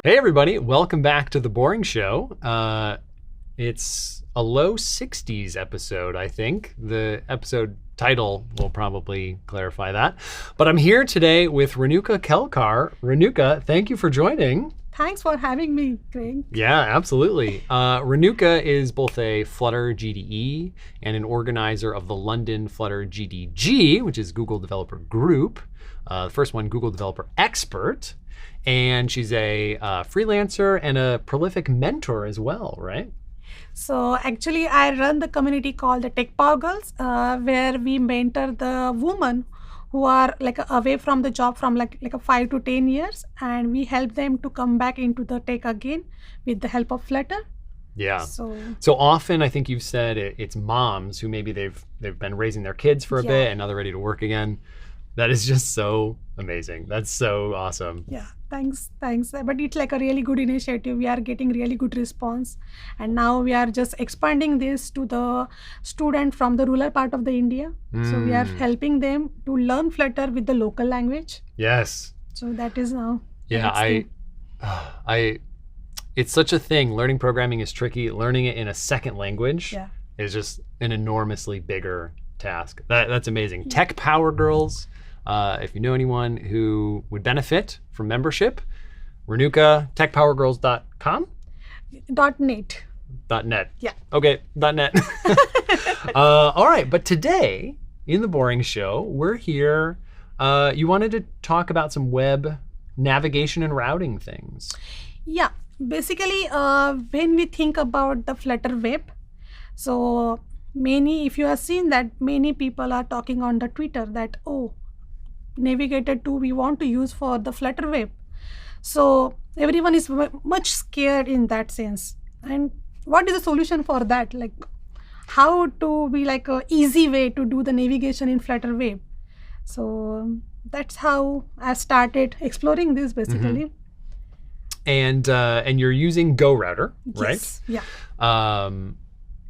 Hey everybody, welcome back to The Boring Show. It's a low 60s episode, I think. The episode title will probably clarify that. But I'm here today with Renuka Kelkar. Renuka, thank you for joining. Thanks for having me, Craig. Yeah, absolutely. Renuka is both a Flutter GDE and an organizer of the London Flutter GDG, which is Google Developer Group. The first one, Google Developer Expert. And she's a freelancer and a prolific mentor as well, right? So actually, I run the community called the Tech Power Girls, where we mentor the women who are away from the job from like 5 to 10 years, and we help them to come back into the tech again with the help of Flutter. Yeah. So often, I think you've said it's moms who maybe they've been raising their kids for a bit and now they're ready to work again. That is just so amazing. That's so awesome. Yeah, thanks. But it's like a really good initiative. We are getting really good response. And now we are just expanding this to the student from the rural part of the India. So we are helping them to learn Flutter with the local language. Yes. So that is now. Yeah, it's such a thing. Learning programming is tricky. Learning it in a second language is just an enormously bigger task. That's amazing. Yeah. Tech Power Girls. If you know anyone who would benefit from membership, Renuka, techpowergirls.com? .net. .net. Yeah. Okay, .net. All right, but today in The Boring Show, we're here. You wanted to talk about some web navigation and routing things. Yeah, basically when we think about the Flutter web, so if you have seen that many people are talking on the Twitter that, Navigator 2 we want to use for the Flutter web. So everyone is much scared in that sense. And what is the solution for that? Like how to be like a easy way to do the navigation in Flutter web. So that's how I started exploring this basically. And you're using GoRouter, right? Yes. Yeah.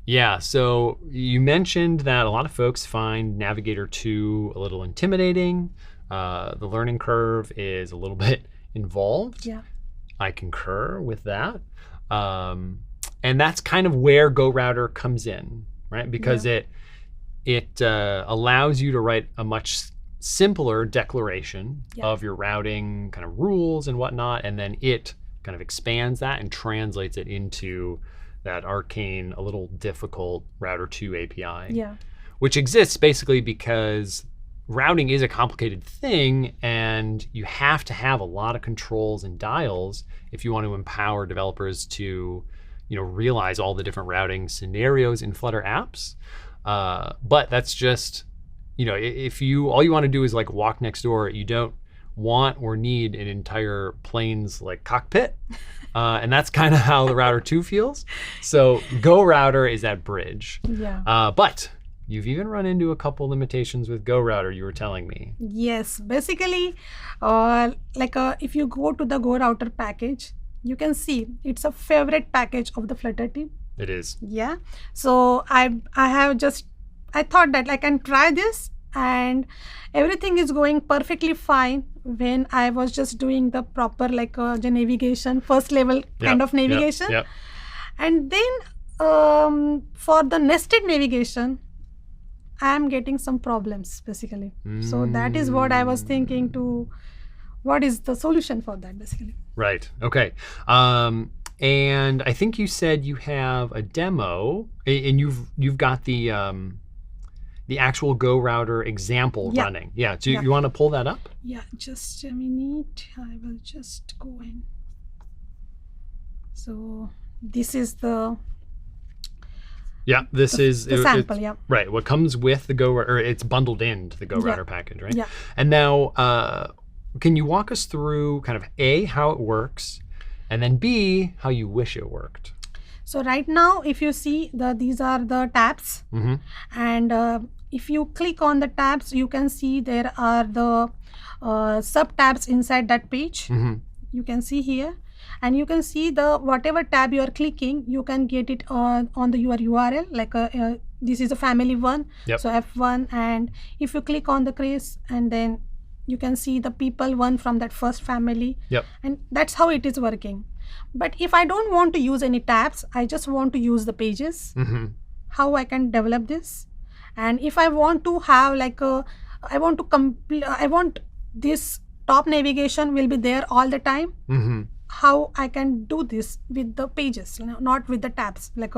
Yeah, so you mentioned that a lot of folks find Navigator 2 a little intimidating. The learning curve is a little bit involved. Yeah. I concur with that. And that's kind of where GoRouter comes in, right? Because it allows you to write a much simpler declaration of your routing kind of rules and whatnot, and then it kind of expands that and translates it into that arcane, a little difficult Router 2 API, which exists basically because routing is a complicated thing and you have to have a lot of controls and dials if you want to empower developers to, realize all the different routing scenarios in Flutter apps. But that's just, if all you want to do is like walk next door, you don't want or need an entire plane's like cockpit. And that's kind of how the Router 2 feels. So GoRouter is that bridge. Yeah. But you've even run into a couple limitations with GoRouter, you were telling me. Yes. Basically, if you go to the GoRouter package, you can see it's a favorite package of the Flutter team. It is. Yeah. So I thought that I can try this, and everything is going perfectly fine when I was just doing the proper the navigation, first level kind of navigation. Yep. And then for the nested navigation, I'm getting some problems basically. So that is what I was thinking what is the solution for that basically. Right. Okay. And I think you said you have a demo and you've got the actual GoRouter example running. Yeah. So you want to pull that up? Yeah, just a minute. I will just go in. So this is the this is the sample. Yeah. Right. What comes with the GoRouter, or it's bundled into the GoRouter package, right? Yeah. And now, can you walk us through kind of A, how it works, and then B, how you wish it worked? So right now, if you see these are the tabs, and if you click on the tabs, you can see there are the sub tabs inside that page. You can see here, and you can see the whatever tab you are clicking, you can get it on your URL. This is a family one, so F1, and if you click on the crease and then you can see the people one from that first family. Yep. And that's how it is working. But if I don't want to use any tabs, I just want to use the pages. How I can develop this? And if I want to have like I want this top navigation will be there all the time. How I can do this with the pages, not with the tabs. Like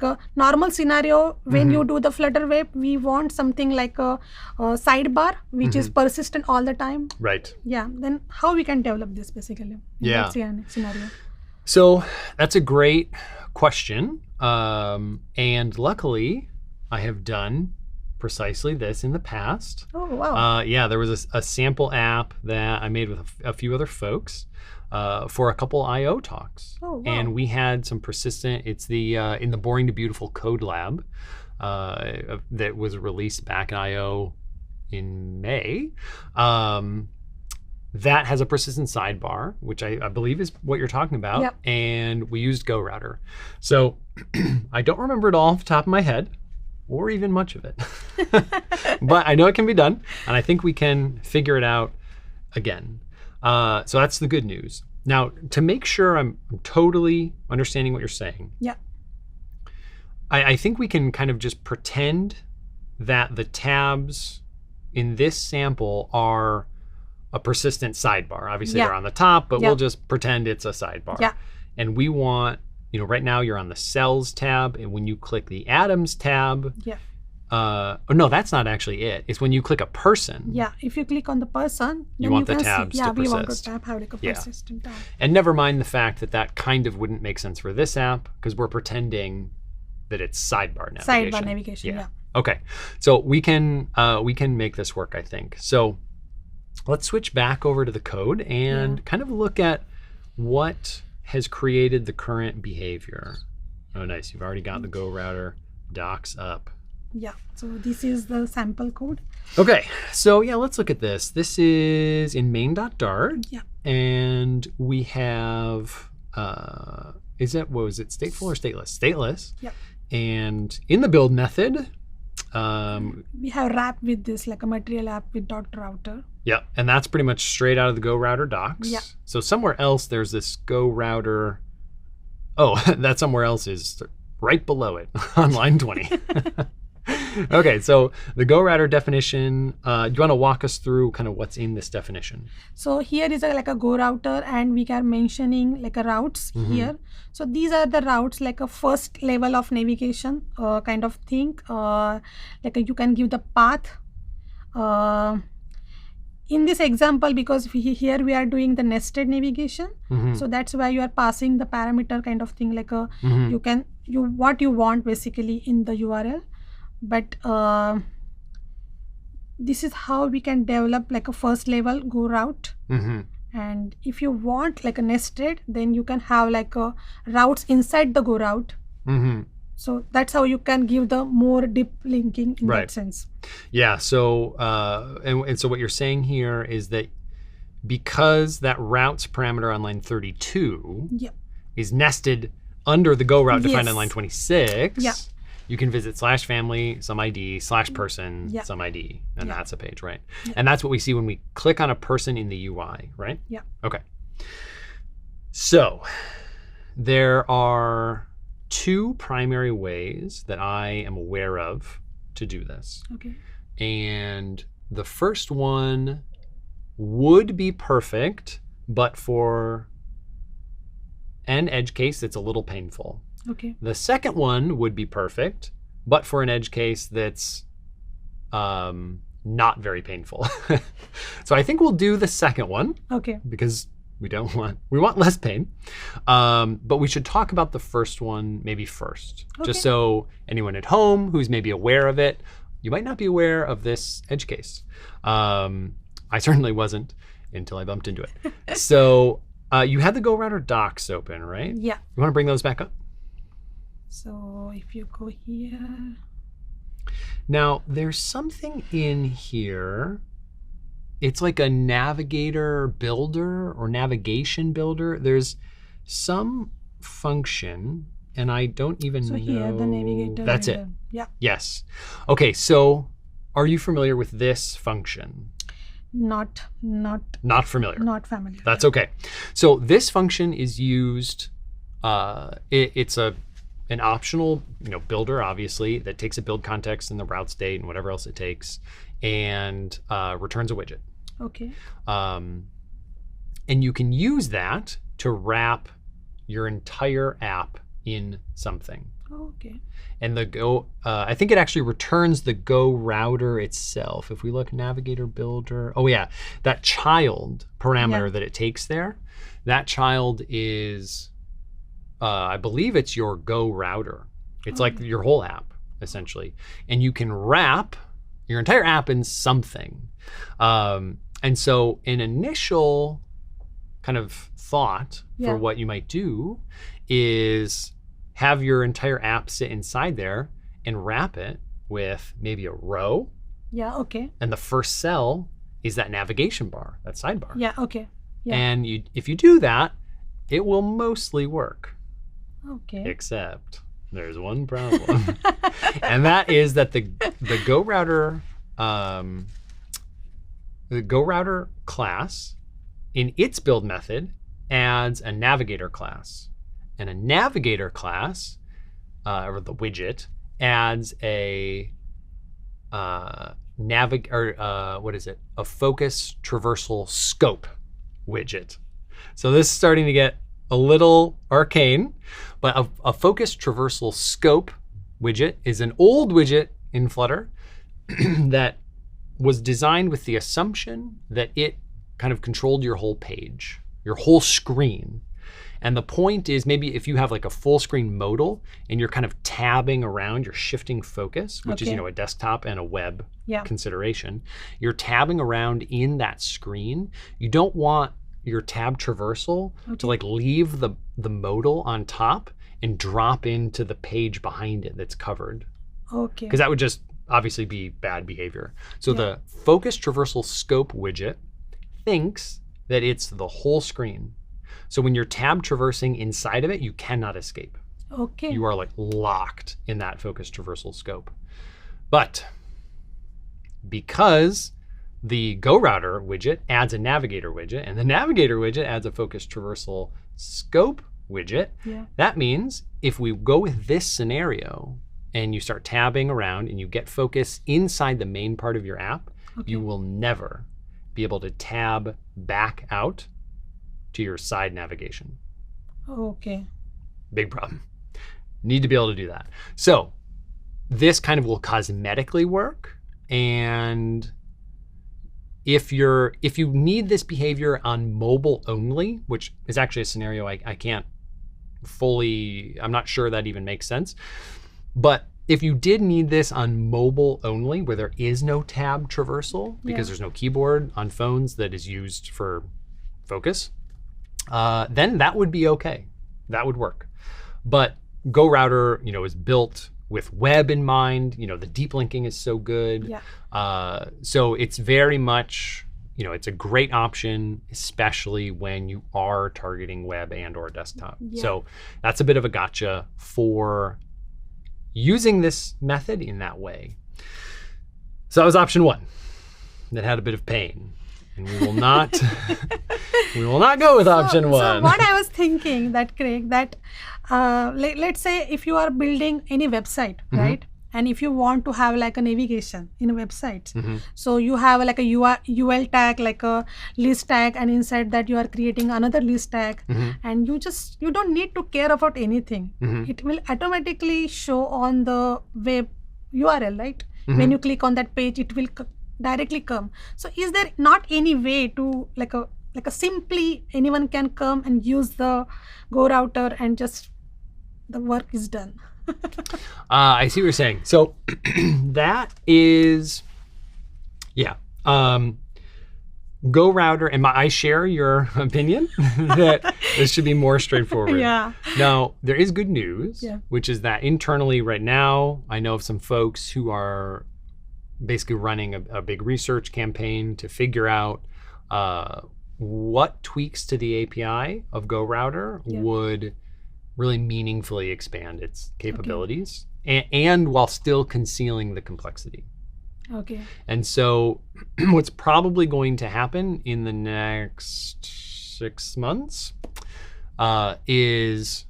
a normal scenario, when you do the Flutter web, we want something like a sidebar, which is persistent all the time. Right. Yeah. Then how we can develop this basically in that scenario? So that's a great question. And luckily, I have done precisely this in the past. Oh, wow. Yeah, there was a sample app that I made with a few other folks for a couple I/O talks. Oh, wow. And we had some persistent, it's the in the Boring to Beautiful Code Lab that was released back in I/O in May. That has a persistent sidebar, which I believe is what you're talking about. Yep. And we used GoRouter. So I don't remember it all off the top of my head, or even much of it. But I know it can be done, and I think we can figure it out again. So that's the good news. Now, to make sure I'm totally understanding what you're saying, I think we can kind of just pretend that the tabs in this sample are a persistent sidebar. Obviously, they're on the top, but we'll just pretend it's a sidebar. Yeah. And we want, right now you're on the Cells tab, and when you click the Atoms tab, no, that's not actually it. It's when you click a person. Yeah, if you click on the person, you want the tabs to persist. We want to have like a persistent tab. And never mind the fact that kind of wouldn't make sense for this app, because we're pretending that it's sidebar navigation. Sidebar navigation, yeah. Okay, so we can make this work, I think. So let's switch back over to the code and kind of look at what has created the current behavior. Oh, nice. You've already got the GoRouter docs up. Yeah, so this is the sample code. Okay, so let's look at this. This is in main.dart. Yeah. And we have, what was it, stateful or stateless? Stateless. Yeah. And in the build method, we have wrap with this, like a material app with .router. Yeah, and that's pretty much straight out of the GoRouter docs. Yeah. So somewhere else there's this GoRouter. Oh, that somewhere else is right below it on line 20. Okay, so the GoRouter definition, do you want to walk us through kind of what's in this definition? So here is like a GoRouter, and we are mentioning like a routes here. So these are the routes, like a first level of navigation kind of thing. Like you can give the path. In this example, because here we are doing the nested navigation, so that's why you are passing the parameter kind of thing, like a what you want basically in the URL. But this is how we can develop like a first level go route. And if you want like a nested, then you can have like a routes inside the go route. So that's how you can give the more deep linking in that sense. Yeah. So and so what you're saying here is that because that routes parameter on line 32 is nested under the go route defined on line 26, you can visit /family, some ID, /person, some ID, and that's a page, right? And that's what we see when we click on a person in the UI, right? Yeah. Okay. So there are two primary ways that I am aware of to do this. Okay. And the first one would be perfect, but for an edge case that's a little painful. Okay. The second one would be perfect, but for an edge case that's not very painful. So I think we'll do the second one. Okay. Because we want less pain. But we should talk about the first one maybe first. Okay. Just so anyone at home who's maybe aware of it, you might not be aware of this edge case. I certainly wasn't until I bumped into it. So you had the GoRouter docs open, right? Yeah. You want to bring those back up? So if you go here. Now, there's something in here. It's like a navigator builder or navigation builder. There's some function, and I don't even know. So here, the navigator. That's it. Yeah. Yes. Okay, so are you familiar with this function? Not Not familiar. not familiar. That's okay. So this function is used. It's an optional, builder, obviously, that takes a build context and the route state and whatever else it takes, and returns a widget. Okay. And you can use that to wrap your entire app in something. Okay. And I think it actually returns the GoRouter itself. If we look Navigator Builder, oh yeah, that child parameter that it takes there, that child is, I believe it's your GoRouter. It's like your whole app, essentially. And you can wrap your entire app in something. And so an initial kind of thought for what you might do is have your entire app sit inside there and wrap it with maybe a row. Yeah, okay. And the first cell is that navigation bar, that sidebar. Yeah, okay. Yeah. And if you do that, it will mostly work. Okay. Except there's one problem. And that is that the GoRouter class in its build method adds a navigator class. And a navigator class, or the widget, adds a a focus traversal scope widget. So this is starting to get a little arcane, but a focus traversal scope widget is an old widget in Flutter that was designed with the assumption that it kind of controlled your whole page, your whole screen. And the point is, maybe if you have like a full screen modal and you're kind of tabbing around, you're shifting focus, which is, a desktop and a web consideration. You're tabbing around in that screen. You don't want your tab traversal to like leave the modal on top and drop into the page behind it that's covered. Okay. Because that would just obviously be bad behavior. So the focus traversal scope widget thinks that it's the whole screen. So when you're tab traversing inside of it, you cannot escape. Okay. You are like locked in that focus traversal scope. But because the GoRouter widget adds a navigator widget, and the navigator widget adds a focus traversal scope widget, that means if we go with this scenario and you start tabbing around and you get focus inside the main part of your app, you will never be able to tab back out to your side navigation. Okay. Big problem. Need to be able to do that. So this kind of will cosmetically work. And if you need this behavior on mobile only, which is actually a scenario I can't fully, I'm not sure that even makes sense. But if you did need this on mobile only, where there is no tab traversal, because there's no keyboard on phones that is used for focus, then that would be okay. That would work. But GoRouter, is built with web in mind. The deep linking is so good. So it's very much, it's a great option, especially when you are targeting web and or desktop. So that's a bit of a gotcha for using this method in that way. So that was option one that had a bit of pain. And we will not go with option one. So what I was thinking that, Craig, that let's say if you are building any website, right? And if you want to have like a navigation in a website, so you have like a UL tag, like a list tag, and inside that you are creating another list tag, and you don't need to care about anything. It will automatically show on the web URL, right? When you click on that page, it will directly come. So is there not any way to like a simply anyone can come and use the GoRouter and just the work is done? I see what you're saying. So that is, GoRouter, and I share your opinion that this should be more straightforward. Now, there is good news, which is that internally right now, I know of some folks who are basically running a big research campaign to figure out what tweaks to the API of GoRouter would really meaningfully expand its capabilities, and while still concealing the complexity. Okay. And so what's probably going to happen in the next 6 months is,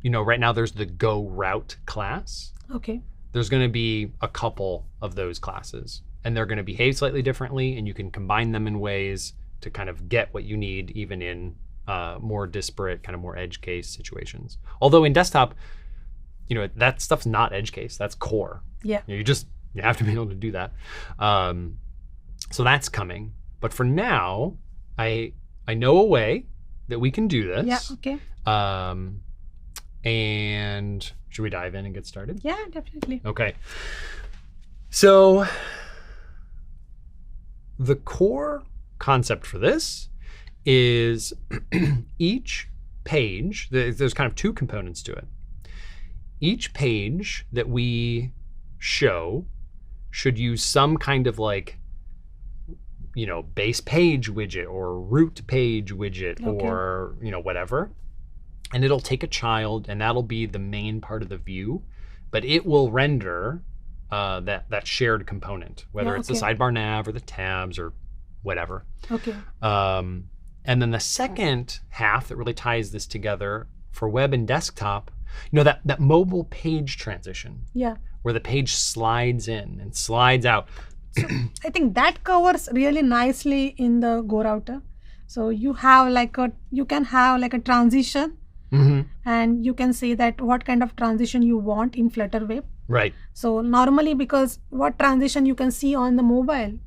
right now there's the GoRoute class. Okay. There's going to be a couple of those classes, and they're going to behave slightly differently, and you can combine them in ways to kind of get what you need even in more disparate, kind of more edge case situations. Although in desktop, that stuff's not edge case. That's core. Yeah. You have to be able to do that. So that's coming. But for now, I know a way that we can do this. Yeah, okay. And should we dive in and get started? Yeah, definitely. Okay. So the core concept for this is each page, there's kind of two components to it. Each page that we show should use some kind of base page widget or root page widget, Okay. or, whatever. And it'll take a child, and that'll be the main part of the view, but it will render that shared component, whether it's the sidebar nav or the tabs or whatever. Okay. And then the second half that really ties this together for web and desktop, that mobile page transition. Yeah. Where the page slides in and slides out. So I think that covers really nicely in the GoRouter. So you have you can have a transition, and you can say that what kind of transition you want in Flutter web. Right. So normally, because what transition you can see on the mobile,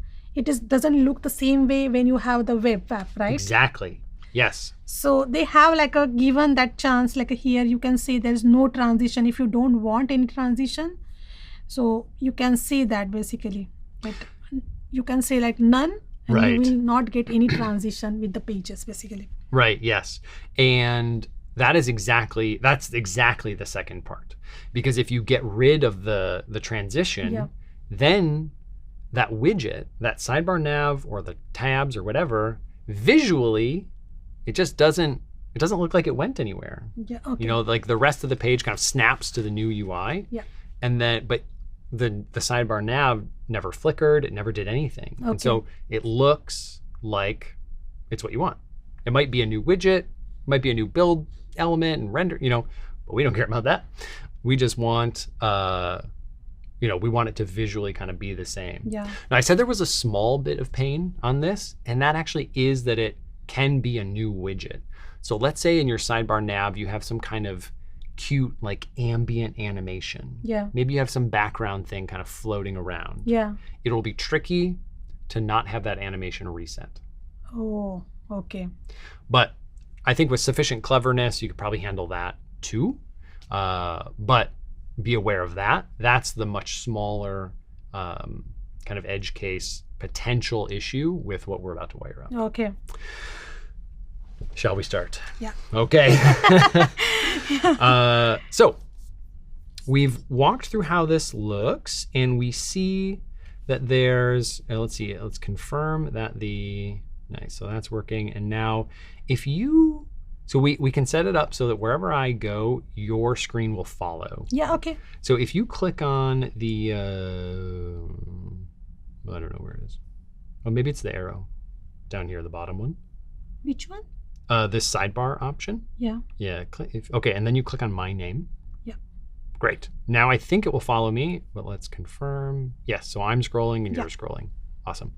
doesn't look the same way when you have the web app, right? Exactly. Yes. So they have a given that chance, here you can say there's no transition if you don't want any transition. So you can say that basically, you can say none, and Right. you will not get any transition with the pages basically. Right. Yes. And that's exactly the second part, because if you get rid of the transition, Yeah. then that widget, that sidebar nav or the tabs or whatever, visually, it just doesn't look like it went anywhere. Yeah. Okay. The rest of the page kind of snaps to the new UI. Yeah. And then, but the sidebar nav never flickered. It never did anything. Okay. And so it looks like it's what you want. It might be a new widget, might be a new build element and render, but we don't care about that. We just want, we want it to visually kind of be the same. Yeah. Now, I said there was a small bit of pain on this, and that actually is that it can be a new widget. So let's say in your sidebar nav, you have some kind of cute ambient animation. Yeah. Maybe you have some background thing kind of floating around. Yeah. It'll be tricky to not have that animation reset. Oh, okay. But I think with sufficient cleverness, you could probably handle that too. But be aware of that. That's the much smaller kind of edge case potential issue with what we're about to wire up. Okay. Shall we start? Yeah. Okay. So we've walked through how this looks, and we see that there's, let's see, let's confirm that nice, so that's working. And now so we can set it up so that wherever I go, your screen will follow. Yeah, okay. So if you click on the, I don't know where it is. Oh, maybe it's the arrow down here, the bottom one. Which one? This sidebar option. Yeah. Yeah. Okay, and then you click on my name. Yeah. Great. Now I think it will follow me, but let's confirm. Yes, so I'm scrolling and Yeah. you're scrolling. Awesome.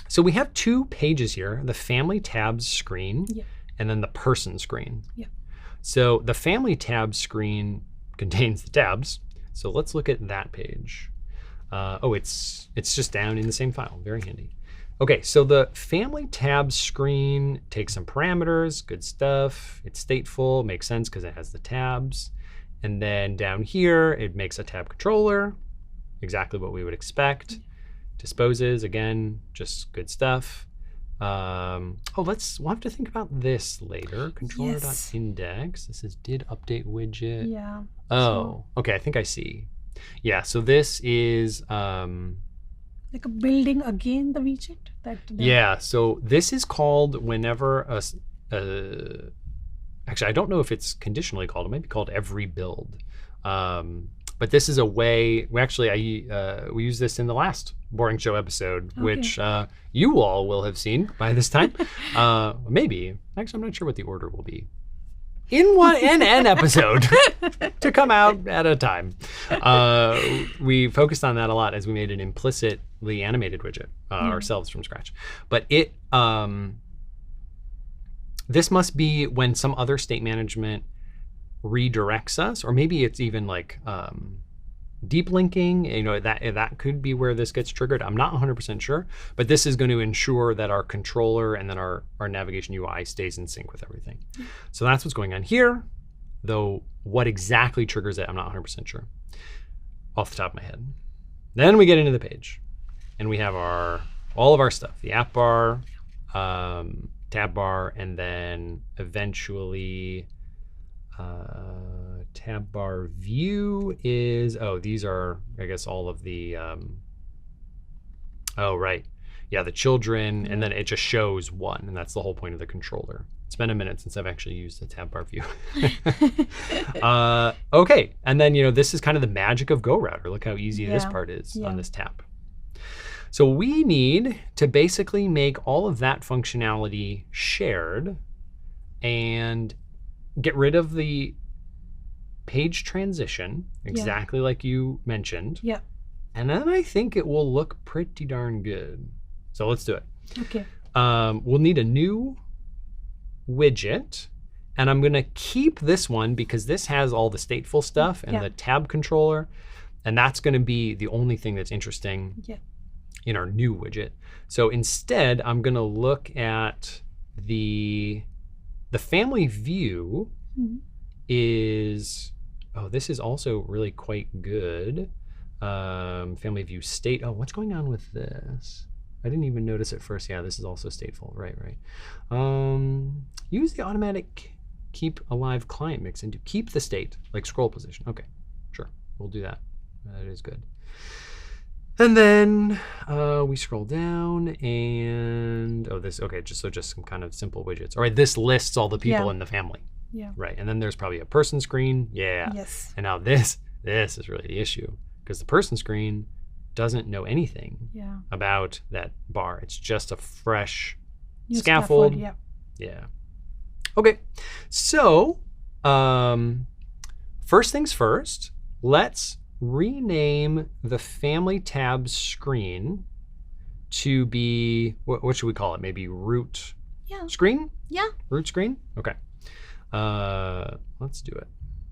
So we have two pages here, the family tabs screen, Yeah. and then the person screen. Yeah. So the family tabs screen contains the tabs. So let's look at that page. It's just down in the same file. Very handy. Okay, so the family tabs screen takes some parameters, good stuff. It's stateful, makes sense because it has the tabs. And then down here, it makes a tab controller, exactly what we would expect. Disposes, again, just good stuff. We'll have to think about this later. Controller.index. This is did update widget. Yeah. Oh, okay, I think I see. Yeah, so this is like a building again the widget yeah, so this is called whenever actually I don't know if it's conditionally called. It might be called every build. But this is a way, we used this in the last Boring Show episode, which you all will have seen by this time. Maybe. Actually, I'm not sure what the order will be. In an episode to come out at a time. We focused on that a lot as we made an implicitly animated widget ourselves from scratch. But this must be when some other state management redirects us, or maybe it's even like deep linking. That could be where this gets triggered. I'm not 100% sure, but this is going to ensure that our controller and then our navigation UI stays in sync with everything. So that's what's going on here, though what exactly triggers it, I'm not 100% sure off the top of my head. Then we get into the page, and we have all of our stuff, the app bar, tab bar, and then eventually tab bar view is, these are, I guess, all of the, the children, and then it just shows one, and that's the whole point of the controller. It's been a minute since I've actually used the tab bar view. Okay, and then, this is kind of the magic of GoRouter. Look how easy this part is on this tab. So we need to basically make all of that functionality shared and get rid of the page transition, exactly like you mentioned. Yeah. And then I think it will look pretty darn good. So let's do it. Okay. We'll need a new widget, and I'm going to keep this one because this has all the stateful stuff and the tab controller, and that's going to be the only thing that's interesting in our new widget. So instead, I'm going to look at the family view is, this is also really quite good. Family view state. Oh, what's going on with this? I didn't even notice at first. Yeah, this is also stateful. Right. Use the automatic keep alive client mix and to keep the state, like scroll position. Okay, sure. We'll do that. That is good. And then we scroll down and, just some kind of simple widgets. All right, this lists all the people in the family. Yeah. Right, and then there's probably a person screen. Yeah. Yes. And now this is really the issue, because the person screen doesn't know anything about that bar. It's just a fresh scaffold. Yeah. Okay, so first things first, let's rename the family tab screen to be, what should we call it? Maybe root screen? Yeah. Root screen? Okay. Let's do it.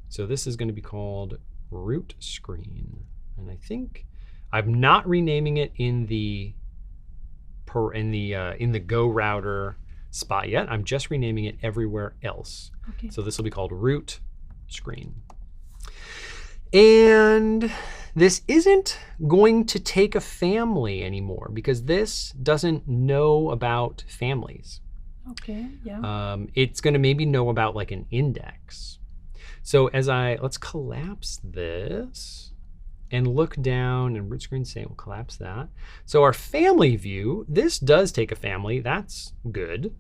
So this is going to be called RootScreen. And I think I'm not renaming it in the GoRouter spot yet. I'm just renaming it everywhere else. Okay. So this will be called RootScreen. And this isn't going to take a family anymore because this doesn't know about families. Okay, yeah. It's going to maybe know about like an index. So let's collapse this and look down, and RootScreen say we'll collapse that. So our family view, this does take a family. That's good.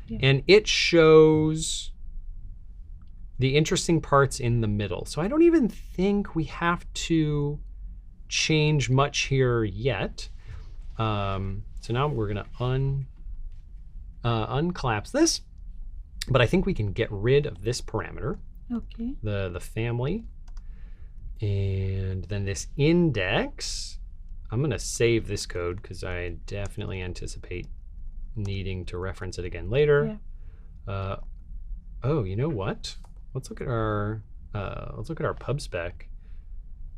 Yeah. And it shows the interesting parts in the middle. So I don't even think we have to change much here yet. So now we're going to uncollapse this, but I think we can get rid of this parameter, the family, and then this index. I'm going to save this code because I definitely anticipate needing to reference it again later. Yeah. You know what? Let's look at our pub spec.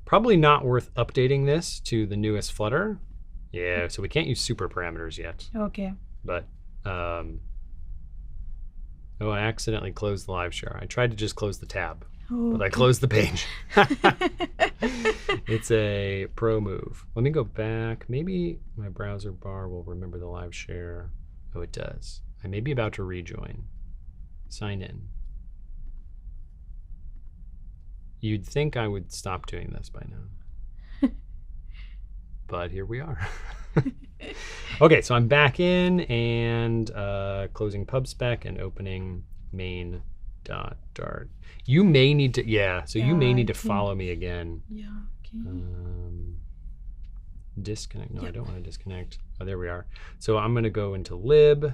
Probably not worth updating this to the newest Flutter. Yeah, so we can't use super parameters yet. Okay. But I accidentally closed the live share. I tried to just close the tab, but I closed the page. It's a pro move. Let me go back. Maybe my browser bar will remember the live share. Oh, it does. I may be about to rejoin. Sign in. You'd think I would stop doing this by now. But here we are. Okay, so I'm back in and closing pub spec and opening main main.dart. You may need to, so you may need to follow me again. Yeah, okay. Disconnect. No, I don't want to disconnect. Oh, there we are. So I'm going to go into lib,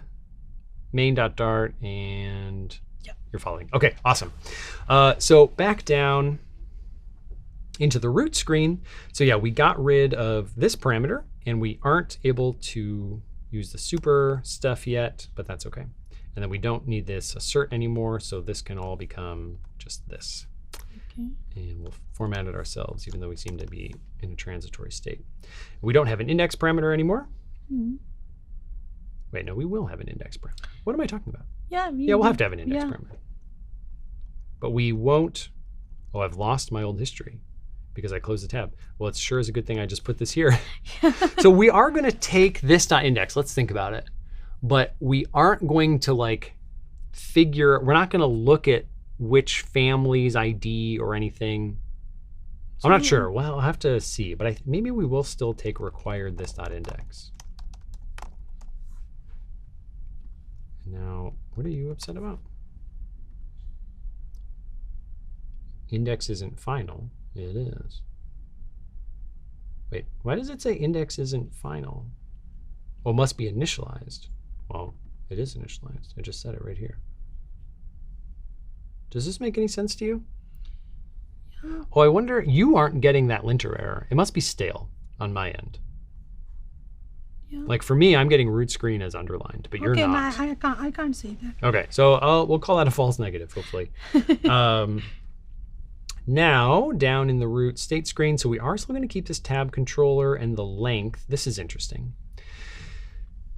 main.dart, and you're following. Okay, awesome. So back down into the root screen. So yeah, we got rid of this parameter, and we aren't able to use the super stuff yet, but that's okay. And then we don't need this assert anymore, so this can all become just this. Okay. And we'll format it ourselves, even though we seem to be in a transitory state. We don't have an index parameter anymore. Wait, no, we will have an index parameter. What am I talking about? Yeah, we'll have to have an index parameter. But we won't. Oh, I've lost my old history because I closed the tab. Well, it sure is a good thing I just put this here. So we are going to take this.index. Let's think about it. But we aren't going to like we're not going to look at which family's ID or anything. I'm not sure. Well, I'll have to see. But maybe we will still take required this.index. Now, what are you upset about? Index isn't final. It is. Wait, why does it say index isn't final? Well, it must be initialized. Well, it is initialized. I just said it right here. Does this make any sense to you? Yeah. Oh, I wonder, you aren't getting that linter error. It must be stale on my end. Yeah. Like for me, I'm getting RootScreen as underlined, but you're not. I can't see that. Okay, so we'll call that a false negative, hopefully. Now, down in the root state screen, so we are still going to keep this tab controller and the length. This is interesting.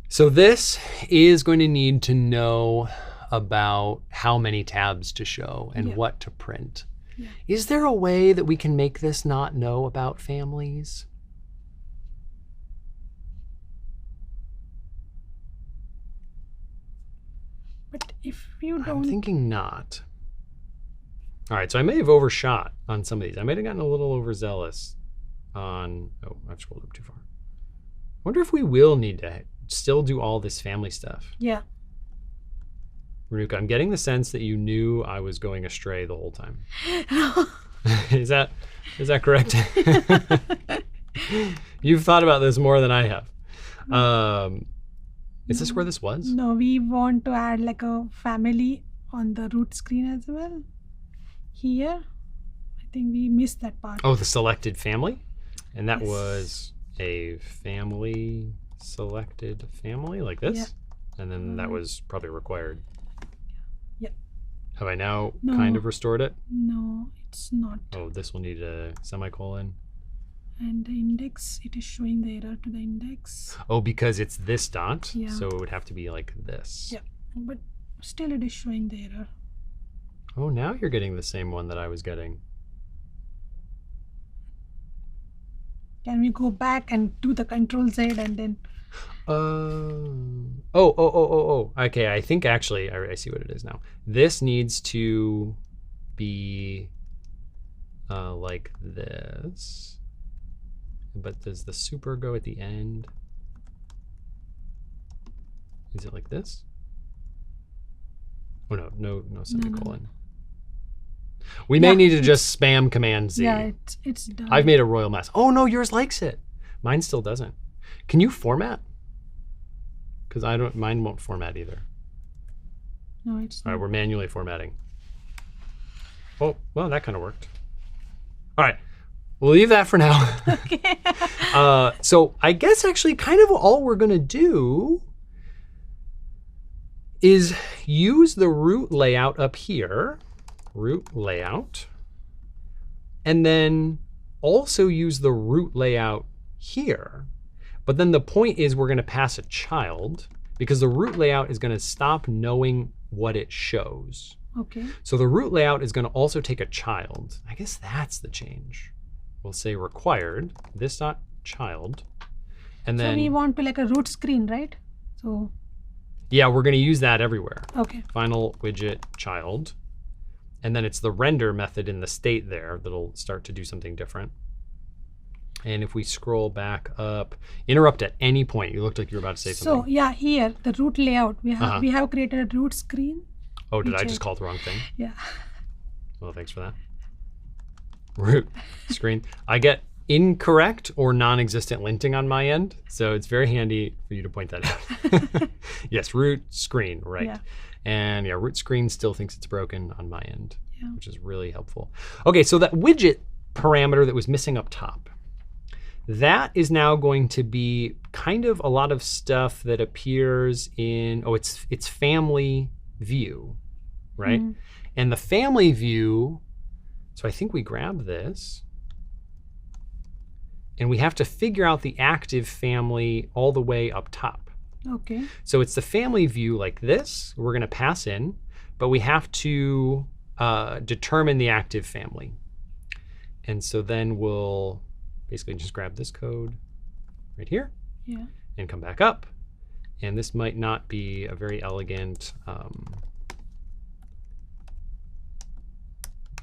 So this is going to need to know about how many tabs to show and what to print. Yeah. Is there a way that we can make this not know about families? But if you don't... I'm thinking not. All right, so I may have overshot on some of these. I might have gotten a little overzealous on... Oh, I've scrolled up too far. I wonder if we will need to still do all this family stuff. Yeah. Renuka, I'm getting the sense that you knew I was going astray the whole time. Is that correct? You've thought about this more than I have. Is this where this was? No, we want to add like a family on the root screen as well. Here, I think we missed that part. Oh, the selected family? And that was a family selected family like this? Yeah. And then that was probably required. Yeah. Have I now kind of restored it? No, it's not. Oh, this will need a semicolon. And the index, it is showing the error to the index. Oh, because it's this dot? Yeah. So it would have to be like this. Yeah, but still it is showing the error. Oh, now you're getting the same one that I was getting. Can we go back and do the Control Z and then... Okay, I think actually, I see what it is now. This needs to be like this. But does the super go at the end? Is it like this? Oh, no semicolon. No. We may need to just spam Command Z. Yeah, it's done. I've made a royal mess. Oh no, yours likes it. Mine still doesn't. Can you format? Because mine won't format either. No, it's not. All right, we're manually formatting. Oh, well, that kind of worked. All right, we'll leave that for now. Okay. So I guess actually kind of all we're gonna do is use the root layout up here, root layout, and then also use the root layout here. But then the point is we're going to pass a child because the root layout is going to stop knowing what it shows. Okay. So the root layout is going to also take a child. I guess that's the change. We'll say required this dot child, and then so we want to like a root screen, right? So yeah, we're going to use that everywhere. Okay. Final widget child. And then it's the render method in the state there that'll start to do something different. And if we scroll back up, interrupt at any point. You looked like you were about to say something. So yeah, here, the root layout, we have created a root screen. Oh, did I just call it the wrong thing? Yeah. Well, thanks for that. Root screen. I get incorrect or non-existent linting on my end, so it's very handy for you to point that out. Yes, root screen, right. Yeah. And yeah, root screen still thinks it's broken on my end, which is really helpful. Okay, so that widget parameter that was missing up top, that is now going to be kind of a lot of stuff that appears in, it's family view, right? Mm-hmm. And the family view, so I think we grab this, and we have to figure out the active family all the way up top. Okay. So it's the family view like this, we're going to pass in, but we have to determine the active family. And so then we'll basically just grab this code right here and come back up. And this might not be a very elegant,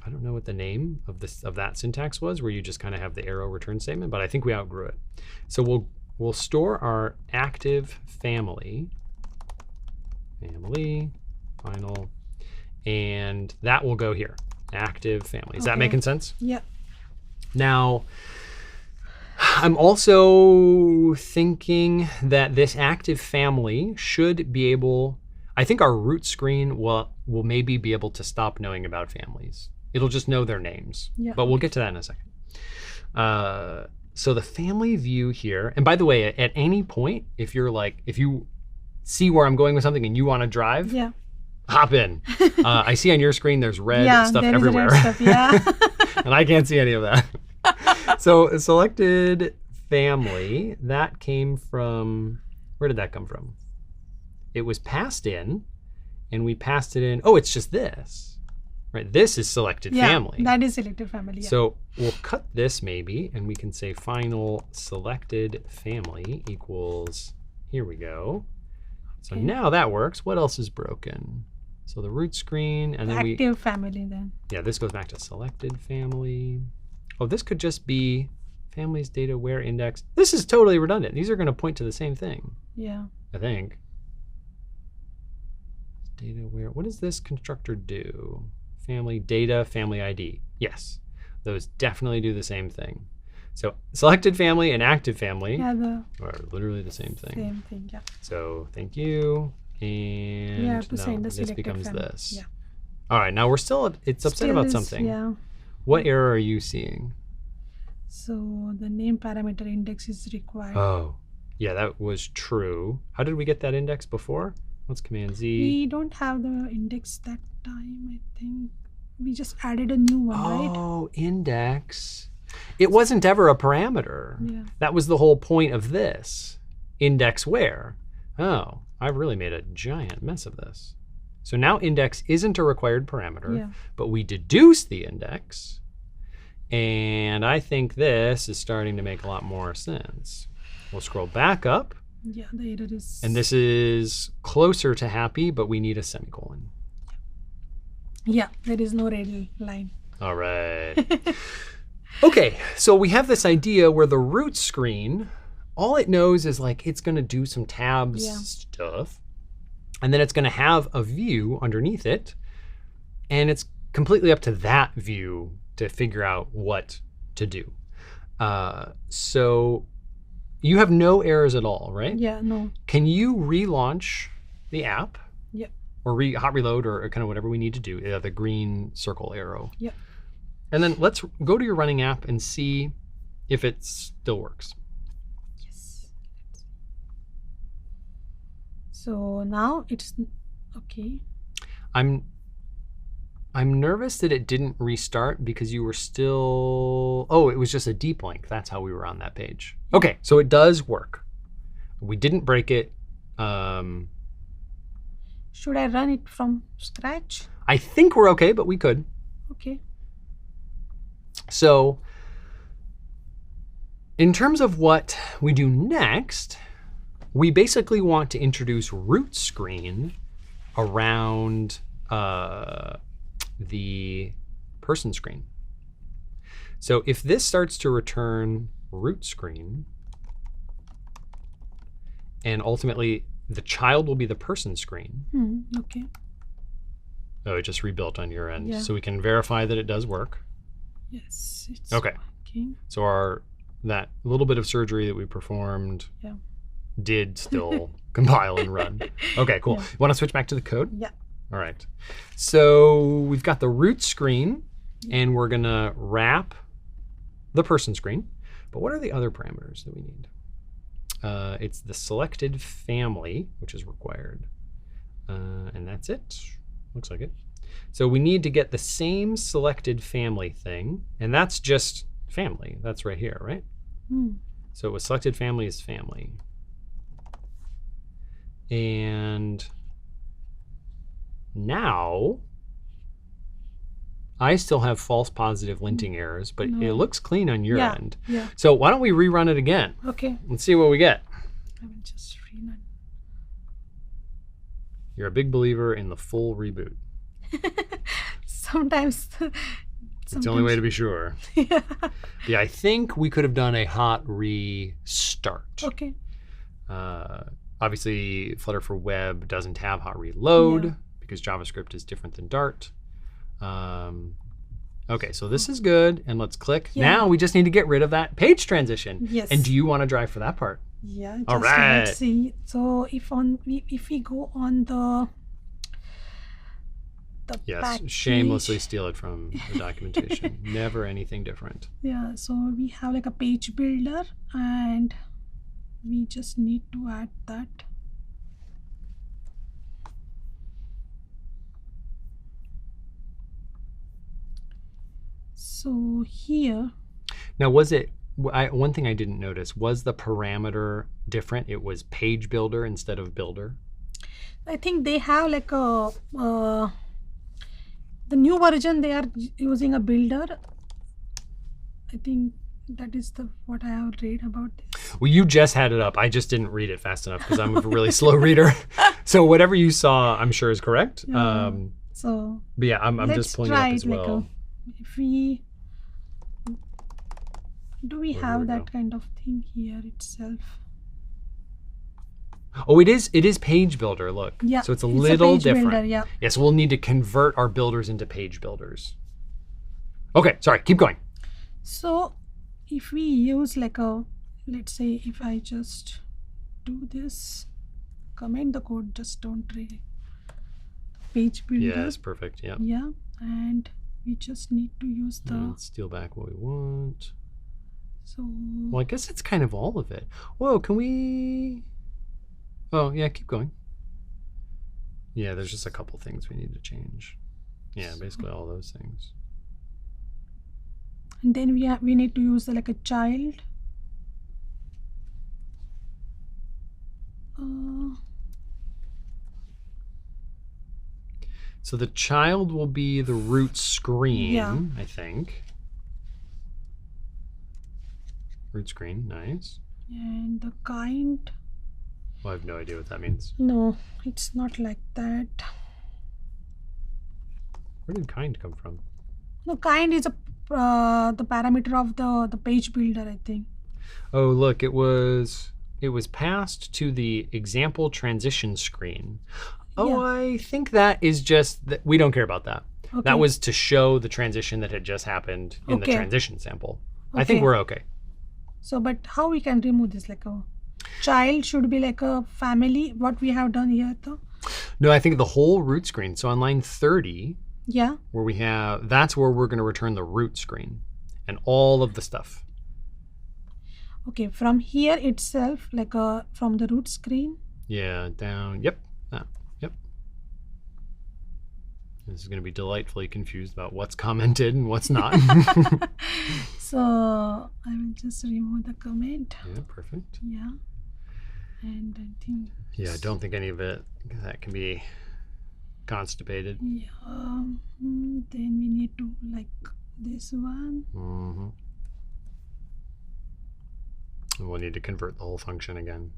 I don't know what the name of that syntax was, where you just kind of have the arrow return statement, but I think we outgrew it. So we'll store our active family, final, and that will go here, active family. Is that making sense? Yeah. Now, I'm also thinking that this active family should be able, I think our root screen will maybe be able to stop knowing about families. It'll just know their names, but we'll get to that in a second. So the family view here, and by the way, at any point, if you see where I'm going with something and you want to drive, hop in. I see on your screen there's red stuff everywhere. Red stuff, and I can't see any of that. So selected family, that came from, where did that come from? It was passed in, and we passed it in, oh, it's just this. Right, this is selected family. That is selected family. Yeah. So we'll cut this maybe, and we can say final selected family equals, here we go. So now that works. What else is broken? So the root screen, and then active family then. Yeah, this goes back to selected family. Oh, this could just be families data where index. This is totally redundant. These are going to point to the same thing. Yeah. I think. Data where, what does this constructor do? Family data, family ID. Yes, those definitely do the same thing. So selected family and active family are literally the same thing. Same thing, yeah. So thank you. And have to send the this becomes family. this. Yeah. All right, now it's upset about something. Yeah. What error are you seeing? So the name parameter index is required. Oh, yeah, that was true. How did we get that index before? What's Command Z? We don't have the index that time, I think. We just added a new one, right? Oh, index. It wasn't ever a parameter. Yeah. That was the whole point of this. Index where? Oh, I've really made a giant mess of this. So now index isn't a required parameter, but we deduce the index. And I think this is starting to make a lot more sense. We'll scroll back up. Yeah, the error is... And this is closer to happy, but we need a semicolon. Yeah, there is no red line. All right. Okay, so we have this idea where the root screen, all it knows is like it's going to do some tabs stuff, and then it's going to have a view underneath it, and it's completely up to that view to figure out what to do. So you have no errors at all, right? Yeah, no. Can you relaunch the app? Yeah. Or hot reload or kind of whatever we need to do, the green circle arrow. Yeah. And then let's go to your running app and see if it still works. Yes. So now it's okay. I'm nervous that it didn't restart because you were still, oh, it was just a deep link. That's how we were on that page. Okay, so it does work. We didn't break it. Should I run it from scratch? I think we're okay, but we could. Okay. So in terms of what we do next, we basically want to introduce RootScreen around the person screen. So if this starts to return RootScreen, and ultimately the child will be the person screen. Okay. Oh, it just rebuilt on your end. Yeah. So we can verify that it does work. Yes, it's Okay. working. So that little bit of surgery that we performed Yeah. did still compile and run. Okay, cool. Yeah. You want to switch back to the code? Yeah. All right. So we've got the root screen, and we're going to wrap the person screen. But what are the other parameters that we need? It's the selected family, which is required. And that's it. Looks like it. So we need to get the same selected family thing, and that's just family. That's right here, right? So it was selected family is family. And now I still have false positive linting errors, but it looks clean on your end. Yeah. So why don't we rerun it again? Okay. Let's see what we get. I will just rerun. You're a big believer in the full reboot. Sometimes. It's the only way to be sure. Yeah, I think we could have done a hot restart. Okay. Obviously, Flutter for Web doesn't have hot reload because JavaScript is different than Dart. Okay, so this is good, and let's click. Now we just need to get rid of that page transition. Yes. And do you want to drive for that part? Yeah. All right. Let's see. So if we go on the Yes, package. shamelessly steal it from the documentation. Never anything different. Yeah, so we have like a page builder, and we just need to add that. So here. Now, was it, one thing I didn't notice, was the parameter different? It was page builder instead of builder? I think they have like a, the new version, they are using a builder. I think that is what I have read about this. Well, you just had it up. I just didn't read it fast enough because I'm a really slow reader. So whatever you saw, I'm sure is correct. So but yeah, I'm just pulling it up as well. If we have we that go? kind of thing here itself. Oh, it is page builder, look. Yeah, so it's a little page different. Builder, yeah. Yes, we'll need to convert our builders into page builders. Okay, sorry, keep going. So if we use like a, let's say if I just do this, comment the code, just don't read it. Page builder. Yeah, it's perfect, yeah. Yeah, and we just need to use the. Let's steal back what we want. So. Well, I guess it's kind of all of it. Whoa, can we? Oh, yeah, keep going. Yeah, there's just a couple things we need to change. Yeah, basically all those things. And then we need to use like a child. So the child will be the root screen, I think. Root screen, nice. And the kind. Well, I have no idea what that means. No, it's not like that. Where did kind come from? No, kind is the parameter of the page builder, I think. Oh, look, it was passed to the example transition screen. Oh, I think that is just that we don't care about that. Okay. That was to show the transition that had just happened in the transition sample. I think we're okay. So, but how we can remove this? Like a child should be like a family. What we have done here, though. No, I think the whole root screen. So on line 30. Yeah. Where we have, that's where we're going to return the root screen and all of the stuff. Okay, from here itself, like from the root screen. Yeah, down. Yep. Yep. This is going to be delightfully confused about what's commented and what's not. So I will just remove the comment. Yeah, perfect. Yeah. And I think. Yeah, I don't think any of it that can be constipated. Yeah. Then we need to like this one. Mm-hmm. We'll need to convert the whole function again.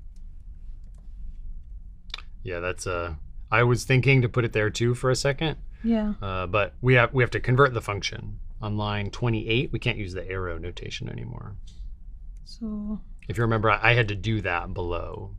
Yeah, that's I was thinking to put it there too for a second. Yeah. But we have to convert the function. On line 28, we can't use the arrow notation anymore. So. If you remember, I had to do that below.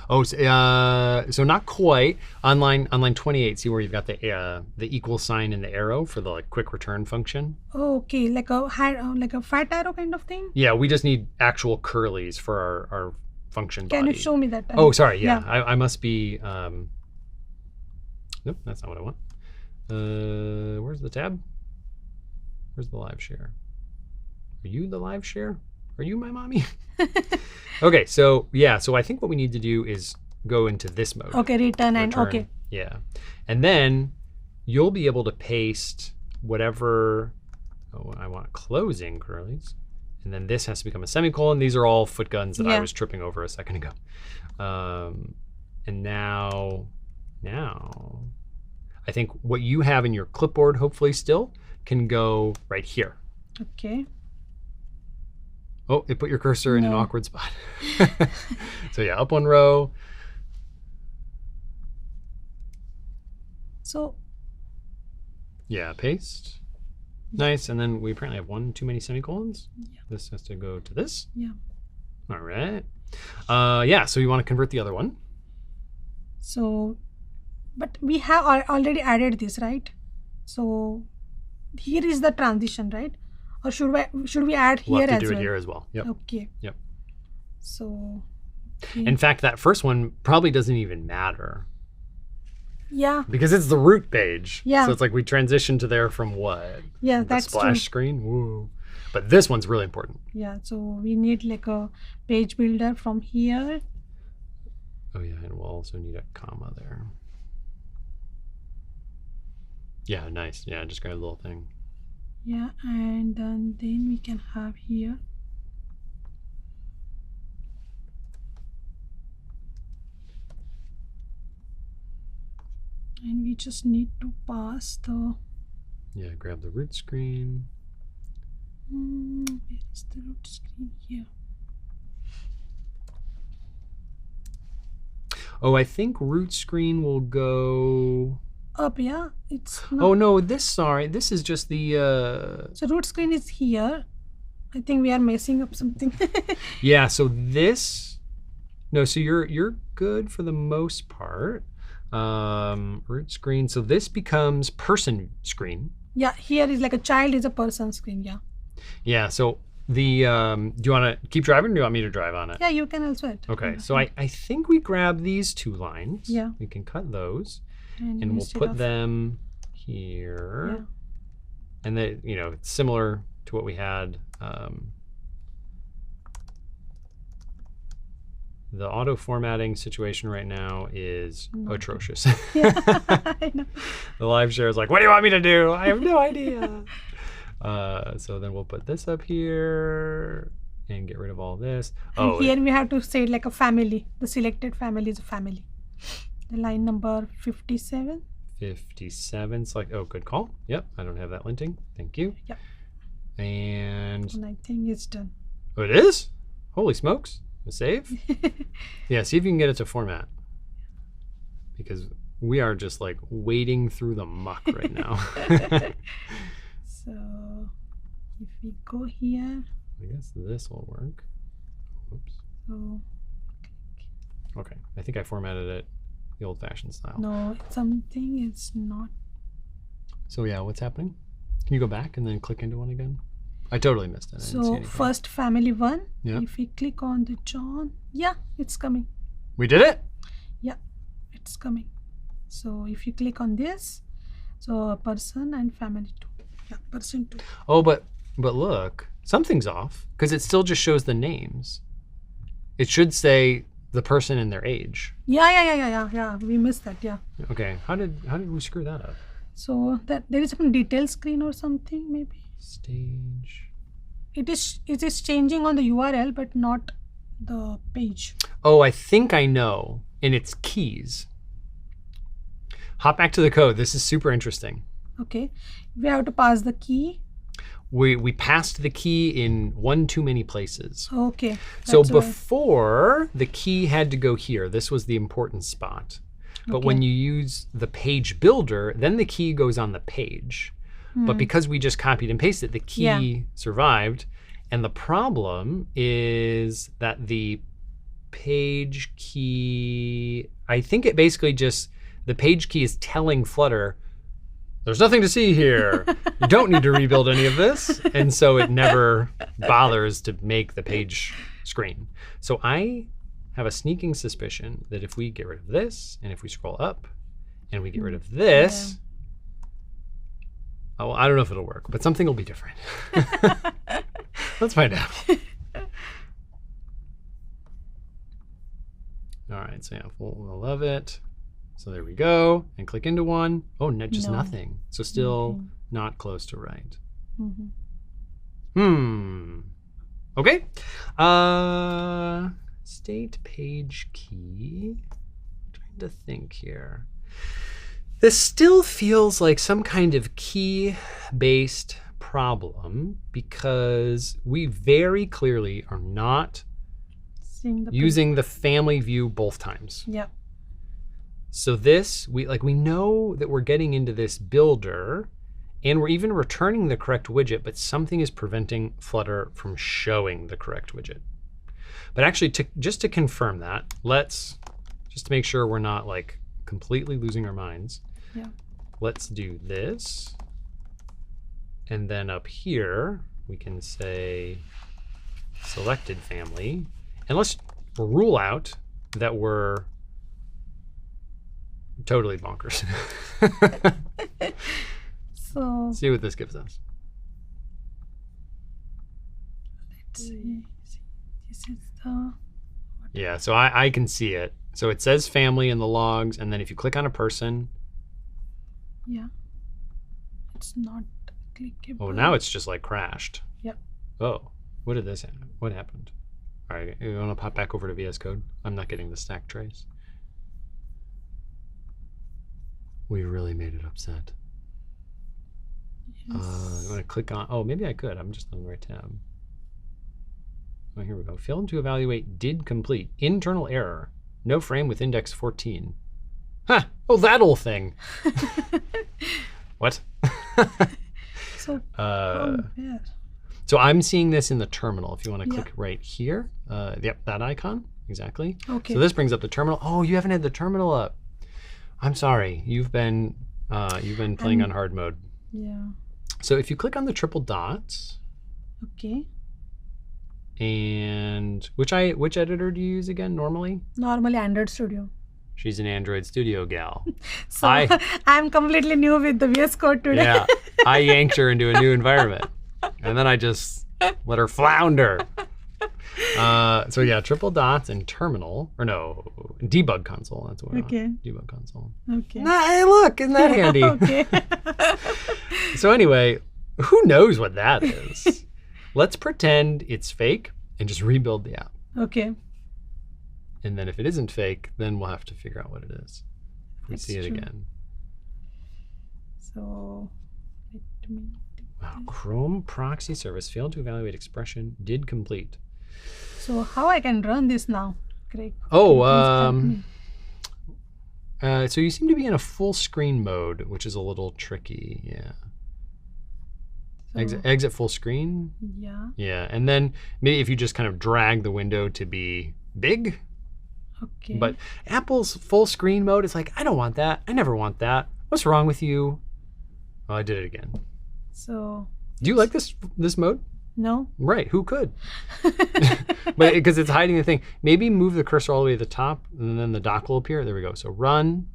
Oh, so not quite. On line 28, see where you've got the equal sign and the arrow for the like quick return function? Okay, like a fat arrow kind of thing? Yeah, we just need actual curlies for our function body. Can you show me that? Oh, sorry. Yeah, I must be. Nope, that's not what I want. Where's the tab? Where's the live share? Are you the live share? Are you my mommy? Okay, so yeah, so I think what we need to do is go into this mode. Okay, return. And okay. Yeah, and then you'll be able to paste whatever. Oh, I want closing curlies, and then this has to become a semicolon. These are all foot guns that I was tripping over a second ago. And now, I think what you have in your clipboard, hopefully still, can go right here. Okay. Oh, it put your cursor in an awkward spot. So yeah, up one row. So. Yeah, paste. Nice, and then we apparently have one too many semicolons. Yeah. This has to go to this. Yeah. All right. Yeah, so you want to convert the other one. So, but we have already added this, right? So here is the transition, right? Or should we add here we'll have to as do well? it here as well. Yep. Okay. Yep. So. Okay. In fact, that first one probably doesn't even matter. Yeah. Because it's the root page. Yeah. So it's like we transitioned to there from what? Yeah, the that's splash true. Screen. Woo. But this one's really important. Yeah. So we need like a page builder from here. Oh yeah, and we'll also need a comma there. Yeah, nice. Yeah, just grab a little thing. Yeah, and then we can have here. And we just need to pass the. Yeah, grab the root screen. Where is the root screen here? Oh, I think root screen will go up. Yeah, it's not. Oh no, sorry, this is just the so root screen is here. I think we are messing up something. Yeah, so this so you're good for the most part. Root screen, so this becomes person screen. Yeah, here is like a child is a person screen. Yeah, so the do you want to keep driving or do you want me to drive on it? Yeah, you can also. Okay, so I think we grab these two lines. Yeah. We can cut those and we'll put them here. Yeah. And they, it's similar to what we had. The auto formatting situation right now is atrocious. Yeah, I know. The live share is like, what do you want me to do? I have no idea. So then we'll put this up here and get rid of all this. And here we have to say like a family. The selected family is a family. The line number 57. 57. Select. Oh, good call. Yep, I don't have that linting. Thank you. Yep. And I think it's done. Oh, it is? Holy smokes. A save? Yeah, see if you can get it to format. Because we are just like wading through the muck right now. So if we go here. I guess this will work. Whoops. So, okay, I think I formatted it the old-fashioned style. No, something is not. So yeah, what's happening? Can you go back and then click into one again? I totally missed it. So first family one. Yeah. If we click on the John, yeah, it's coming. We did it? Yeah, it's coming. So if you click on this, so person and family too. Yeah, person too. Oh, but look, something's off because it still just shows the names. It should say the person and their age. Yeah. We missed that. Yeah. Okay. How did we screw that up? So that there is some detail screen or something maybe. Stage. It is changing on the URL but not the page. Oh, I think I know. And it's keys. Hop back to the code. This is super interesting. Okay. We have to pass the key. We passed the key in one too many places. Okay. So before, the key had to go here. This was the important spot. But when you use the page builder, then the key goes on the page. But because we just copied and pasted, the key survived. And the problem is that the page key, I think it basically just, the page key is telling Flutter, there's nothing to see here. You don't need to rebuild any of this. And so it never bothers to make the page screen. So I have a sneaking suspicion that if we get rid of this, and if we scroll up, and we get rid of this, oh, I don't know if it'll work, but something will be different. Let's find out. All right, so yeah, we'll love it. So there we go, and click into one. Oh, just nothing. So still not close to right. Okay. State page key. I'm trying to think here. This still feels like some kind of key-based problem because we very clearly are not using the family view both times. Yep. So this, we know that we're getting into this builder and we're even returning the correct widget, but something is preventing Flutter from showing the correct widget. But actually, just to confirm that, just to make sure we're not like completely losing our minds, let's do this. And then up here, we can say selected family. And let's rule out that we're totally bonkers. So see what this gives us. Let's see. This is the... Yeah, so I can see it. So it says family in the logs, and then if you click on a person. Yeah. It's not clickable. Oh, now it's just like crashed. Yep. Oh, what did this happen? What happened? All right, you want to pop back over to VS Code? I'm not getting the stack trace. We really made it upset. Yes. You want to click on, oh, maybe I could. I'm just on the right tab. Oh, here we go. Failed to evaluate did complete. Internal error. No frame with index 14. Huh. Oh, that old thing. What? So, so I'm seeing this in the terminal. If you want to click right here. Yep, that icon. Exactly. Okay. So this brings up the terminal. Oh, you haven't had the terminal up. I'm sorry. You've been playing on hard mode. Yeah. So if you click on the triple dots. Okay. And which editor do you use again normally? Normally Android Studio. She's an Android Studio gal. So I'm completely new with the VS Code today. Yeah, I yanked her into a new environment, and then I just let her flounder. So yeah, triple dots and terminal, or no, debug console. That's what we're on. Debug console. Okay. Hey, look, isn't that handy? Okay. So anyway, who knows what that is? Let's pretend it's fake and just rebuild the app. Okay. And then if it isn't fake, then we'll have to figure out what it is if we see it again. So let me do wow, Chrome proxy service failed to evaluate expression, did complete. So how I can run this now, Craig? Oh, so you seem to be in a full screen mode, which is a little tricky. Yeah. So, exit full screen. Yeah. Yeah, and then maybe if you just kind of drag the window to be big. Okay. But Apple's full screen mode is like, I don't want that. I never want that. What's wrong with you? Oh, I did it again. So. Do you like this mode? No. Right. Who could? But because it's hiding the thing. Maybe move the cursor all the way to the top, and then the dock will appear. There we go. So run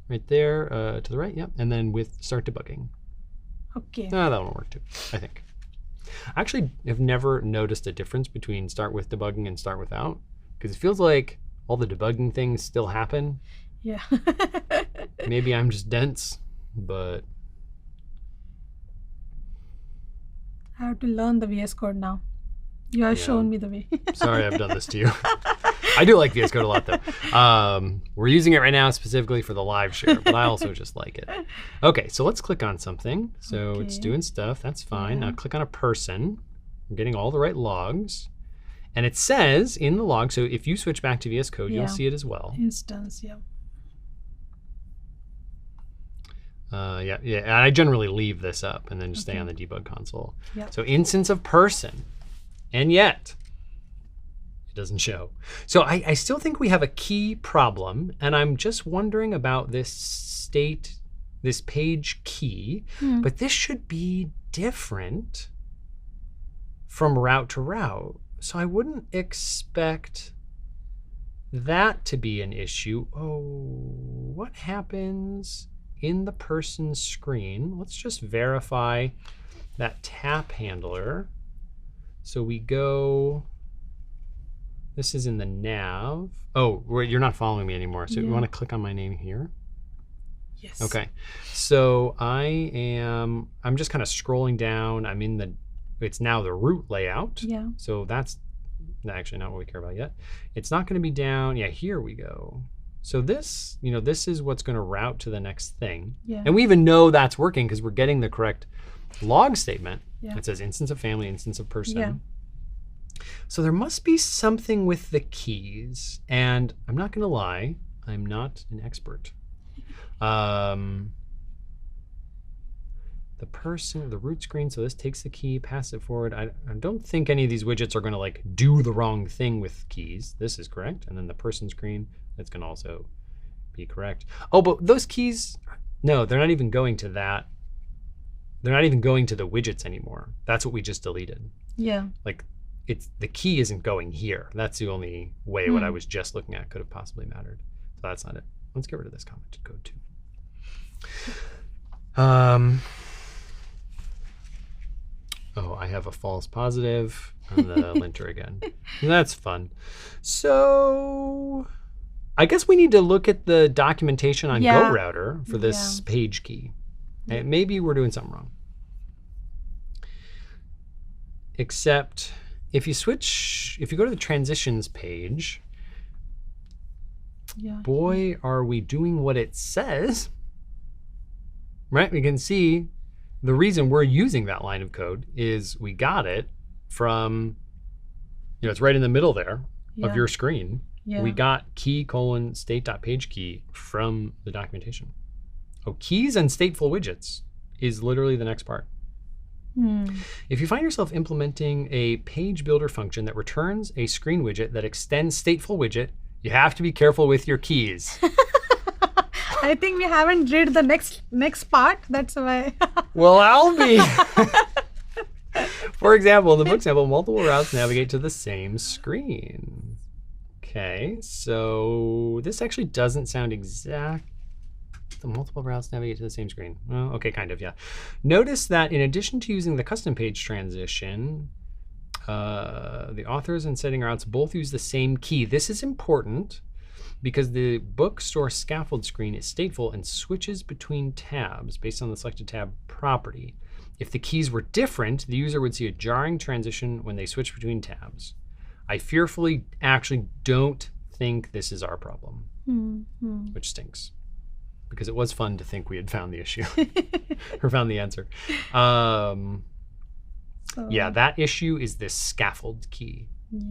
right there to the right. Yep. And then with start debugging. Okay. That won't work too, I think. I actually have never noticed a difference between start with debugging and start without, because it feels like all the debugging things still happen. Yeah. Maybe I'm just dense, but I have to learn the VS Code now. You have shown me the way. Sorry I've done this to you. I do like VS Code a lot though. We're using it right now specifically for the live share, but I also just like it. Okay, so let's click on something. So it's doing stuff, that's fine. Now click on a person. We're getting all the right logs. And it says in the log, so if you switch back to VS Code, you'll see it as well. Instance, yeah. Yeah, and I generally leave this up and then just stay on the debug console. So instance of person, and yet It doesn't show. So I still think we have a key problem, and I'm just wondering about this page key, but this should be different from route to route. So I wouldn't expect that to be an issue. Oh, what happens in the person's screen? Let's just verify that tap handler. So we go, this is in the nav. Oh, you're not following me anymore. So you want to click on my name here? Yes. Okay. So I'm just kind of scrolling down. I'm in it's now the root layout. Yeah. So that's actually not what we care about yet. It's not going to be down. Yeah, here we go. So this, this is what's going to route to the next thing. Yeah. And we even know that's working because we're getting the correct log statement. Yeah. It says instance of family, instance of person. Yeah. So there must be something with the keys. And I'm not going to lie, I'm not an expert. The person, the root screen, so this takes the key, pass it forward. I don't think any of these widgets are going to like do the wrong thing with keys. This is correct. And then the person screen, that's going to also be correct. Oh, but those keys, no, they're not even going to that. They're not even going to the widgets anymore. That's what we just deleted. Yeah. Like the key isn't going here. That's the only way what I was just looking at could have possibly mattered. So that's not it. Let's get rid of this comment code too. Oh, I have a false positive on the linter again. That's fun. So I guess we need to look at the documentation on GoRouter for this page key. And maybe we're doing something wrong. Except if you go to the transitions page, boy, are we doing what it says. Right? We can see the reason we're using that line of code is we got it from, it's right in the middle there of your screen. Yeah. We got key : state.page key from the documentation. Oh, keys and stateful widgets is literally the next part. If you find yourself implementing a page builder function that returns a screen widget that extends stateful widget, you have to be careful with your keys. I think we haven't read the next part. That's why. Well, I'll be. For example, in the book sample, multiple routes navigate to the same screen. Okay, so this actually doesn't sound exact. The multiple routes navigate to the same screen. Well, okay, kind of, yeah. Notice that in addition to using the custom page transition, the authors and setting routes both use the same key. This is important because the bookstore scaffold screen is stateful and switches between tabs based on the selected tab property. If the keys were different, the user would see a jarring transition when they switch between tabs. I fearfully actually don't think this is our problem, which stinks. Because it was fun to think we had found the issue or found the answer. Yeah, that issue is this scaffold key. Yeah.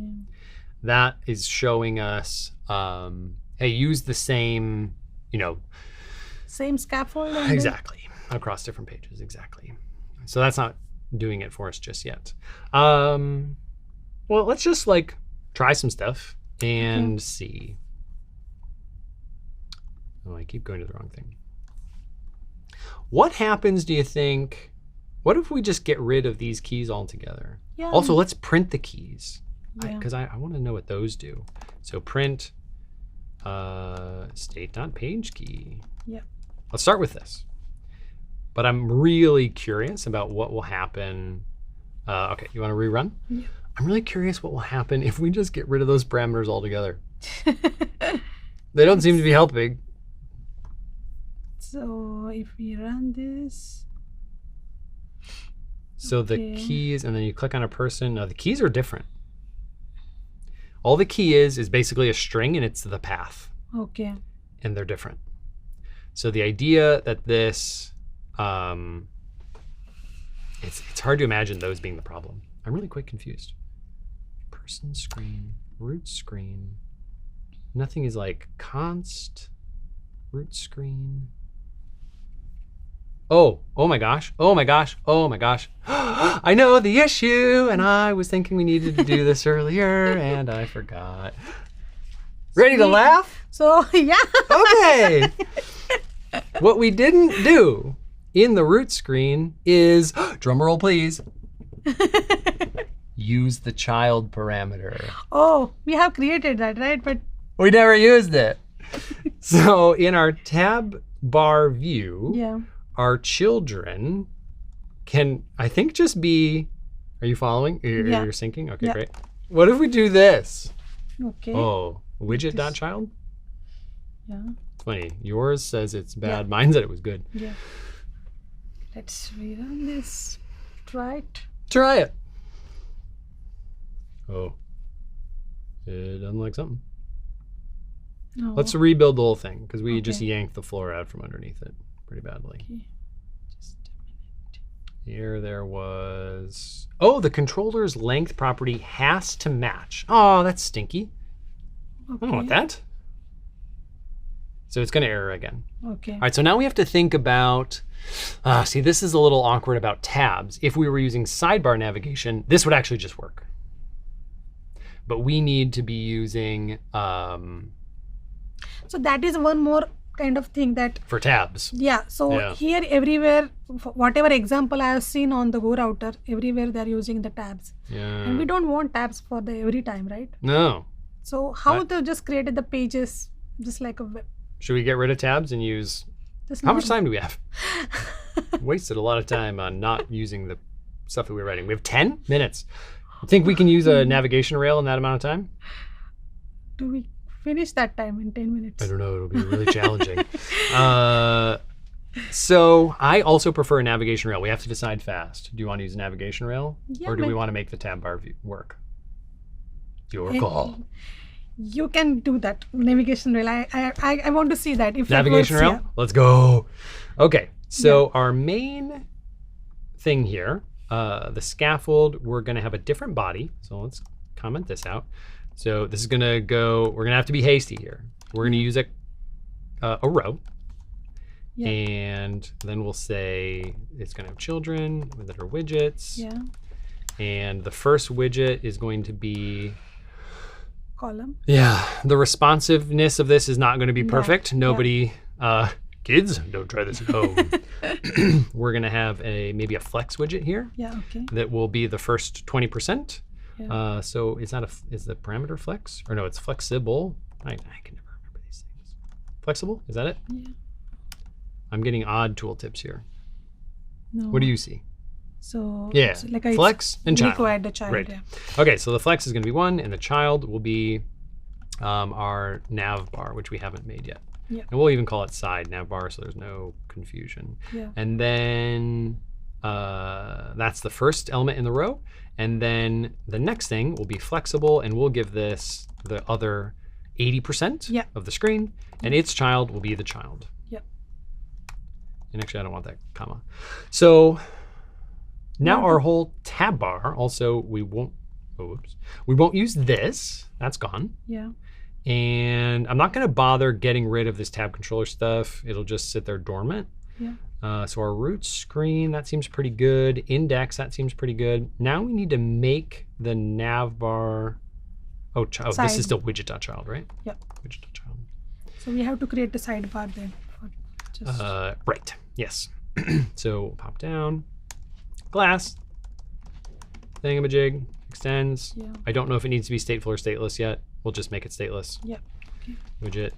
That is showing us, hey, use the same, same scaffold? Exactly. Across different pages, exactly. So that's not doing it for us just yet. Well, let's just try some stuff and see. Oh, I keep going to the wrong thing. What happens, do you think? What if we just get rid of these keys altogether? Yeah. Also, let's print the keys. Because I want to know what those do. So print state.page key. Yeah. Let's start with this. But I'm really curious about what will happen. Okay, you want to rerun? Yeah. I'm really curious what will happen if we just get rid of those parameters altogether. They don't seem to be helping. So if we run this. So the keys, and then you click on a person. No, the keys are different. All the key is basically a string, and it's the path. Okay. And they're different. So the idea that this, it's hard to imagine those being the problem. I'm really quite confused. Person screen, root screen. Nothing is const, root screen. oh my gosh, oh my gosh, oh my gosh. I know the issue, and I was thinking we needed to do this earlier, and I forgot. Ready to laugh? So, yeah. Okay. What we didn't do in the root screen is, drum roll please, use the child parameter. Oh, we have created that, right? But we never used it. So in our tab bar view, yeah, our children can, I think, just be, are you following? You're syncing? Okay, yeah. Great. What if we do this? Okay. Oh, widget.child? Yeah. It's funny. Yours says it's bad. Mine said it was good. Yeah. Let's rerun this. Try it. Try it. Oh. It doesn't like something. No. Let's rebuild the whole thing because we just yanked the floor out from underneath it pretty badly. Okay. Just a minute. Here there was, oh, the controller's length property has to match. Oh, that's stinky. Okay. I don't want that. So it's going to error again. Okay. All right, so now we have to think about, see, this is a little awkward about tabs. If we were using sidebar navigation, this would actually just work. But we need to be using, so that is one more kind of thing that for tabs. Yeah. So here everywhere, whatever example I have seen on the GoRouter, everywhere they're using the tabs. Yeah. And we don't want tabs for the every time, right? No. So how they just created the pages just like a web. Should we get rid of tabs and use, how much time do we have? Wasted a lot of time on not using the stuff that we were writing. We have 10 minutes. You think we can use a navigation rail in that amount of time? Do we finish that time in 10 minutes? I don't know. It'll be really challenging. So I also prefer a navigation rail. We have to decide fast. Do you want to use a navigation rail? Yeah, or do we want to make the tab bar work? Your call. You can do that. Navigation rail. I want to see that. If navigation rail? Let's go. Okay. So our main thing here, the scaffold, we're going to have a different body. So let's comment this out. So this is going to go, we're going to have to be hasty here. We're going to use a row. Yeah. And then we'll say it's going to have children that are widgets. Yeah. And the first widget is going to be column. Yeah. The responsiveness of this is not going to be perfect. Nobody, kids, don't try this at home. We're going to have maybe a flex widget here. Yeah. Okay. That will be the first 20%. Yeah. So is the parameter flex? Or no, it's flexible. I can never remember these things. Flexible? Is that it? Yeah. I'm getting odd tooltips here. No. What do you see? So yeah, like flex and child. Required the child. Right. Yeah. Okay, so the flex is going to be 1, and the child will be our nav bar, which we haven't made yet. Yeah. And we'll even call it side nav bar, so there's no confusion. Yeah. And then that's the first element in the row. And then the next thing will be flexible, and we'll give this the other 80% of the screen, and its child will be the child. Yep. And actually, I don't want that comma. So now our whole tab bar, also we won't use this. That's gone. Yeah. And I'm not going to bother getting rid of this tab controller stuff. It'll just sit there dormant. Yeah. So our root screen, that seems pretty good. Index, that seems pretty good. Now we need to make the nav bar. Oh, this is still widget.child, right? Yep. Widget.child. So we have to create the sidebar then. Right. Yes. So we'll pop down. Glass. Thingamajig. Extends. Yeah. I don't know if it needs to be stateful or stateless yet. We'll just make it stateless. Yep. Okay. Widget.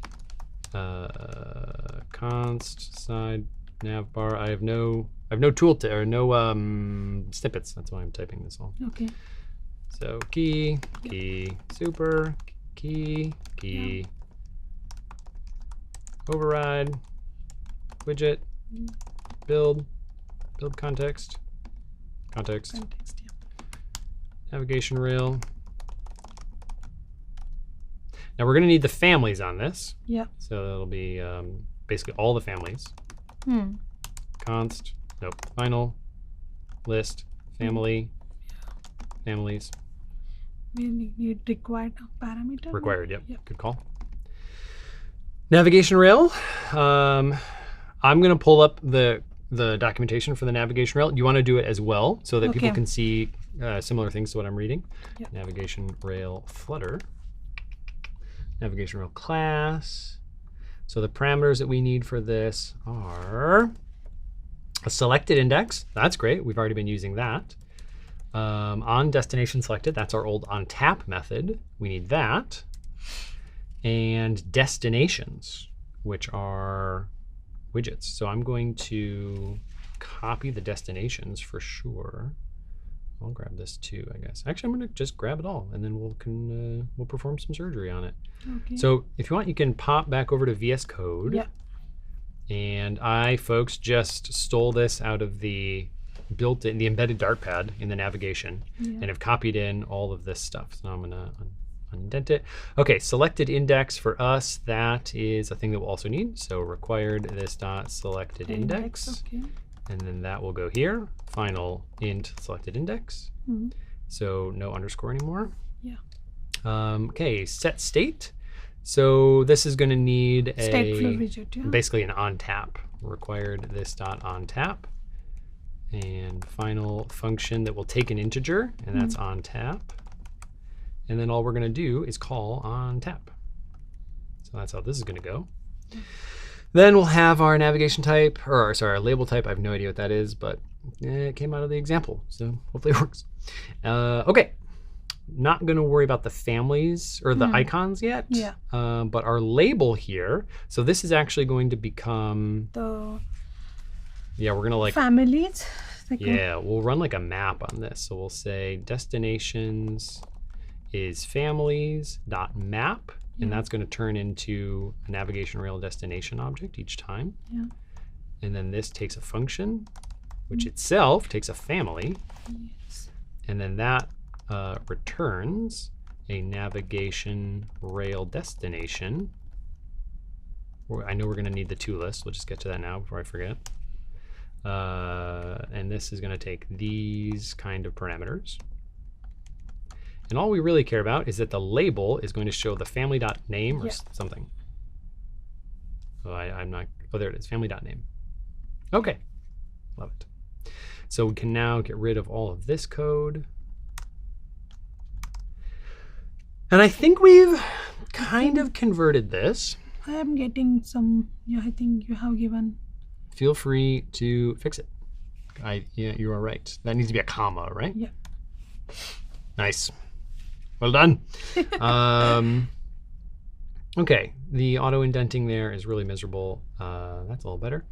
Const side nav bar. I have no tooltip or no snippets. That's why I'm typing this all. Okay. So key, super, key, override, widget, build context, navigation rail. Now we're going to need the families on this. Yeah. So that'll be basically all the families. Const, final, list, family, families. We need required parameter. Required, yep. Good call. Navigation rail. I'm going to pull up the the documentation for the navigation rail. You want to do it as well so that people Okay. can see similar things to what I'm reading. Yep. Navigation rail Flutter. Navigation rail class. So the parameters that we need for this are a selected index. That's great. We've already been using that. On destination selected, that's our old on tap method. We need that. And destinations, which are widgets. So I'm going to copy the destinations for sure. I'll grab this too, I guess. Actually, I'm going to just grab it all, and then we'll perform some surgery on it. Okay. So if you want, you can pop back over to VS Code. Yeah. And I, folks, just stole this out of the built-in, the embedded dartpad in the navigation, and have copied in all of this stuff. So now I'm going to indent it. Okay, selected index for us, that is a thing that we'll also need. So required this dot selected index. Okay. And then that will go here. Final int selected index. So no underscore anymore. Yeah. Okay, set state. So this is going to need a Stateful widget, yeah. basically an on tap. Required this dot on tap. And final function that will take an integer, and that's on tap. And then all we're going to do is call on tap. So that's how this is going to go. Then we'll have our navigation type, or sorry, our label type. I have no idea what that is, but it came out of the example, so hopefully it works. Okay, not going to worry about the families or the icons yet. Yeah. But our label here, so this is actually going to become, The yeah, we're going to like, families. yeah, we'll run like a map on this. So we'll say destinations is families.map, and that's going to turn into a navigation rail destination object each time. Yeah. And then this takes a function, which itself takes a family, Yes. and then that returns a navigation rail destination. I know we're going to need the to list. We'll just get to that now before I forget. And this is going to take these kind of parameters. And all we really care about is that the label is going to show the family.name or something. Oh, I'm not, oh, there it is, family.name. Okay, love it. So we can now get rid of all of this code. And I think we've kind of converted this. I am getting some, yeah, I think you have given. Feel free to fix it. Yeah, you are right. That needs to be a comma, right? Yeah. Nice. Well done. Okay, the auto indenting there is really miserable. That's a little better.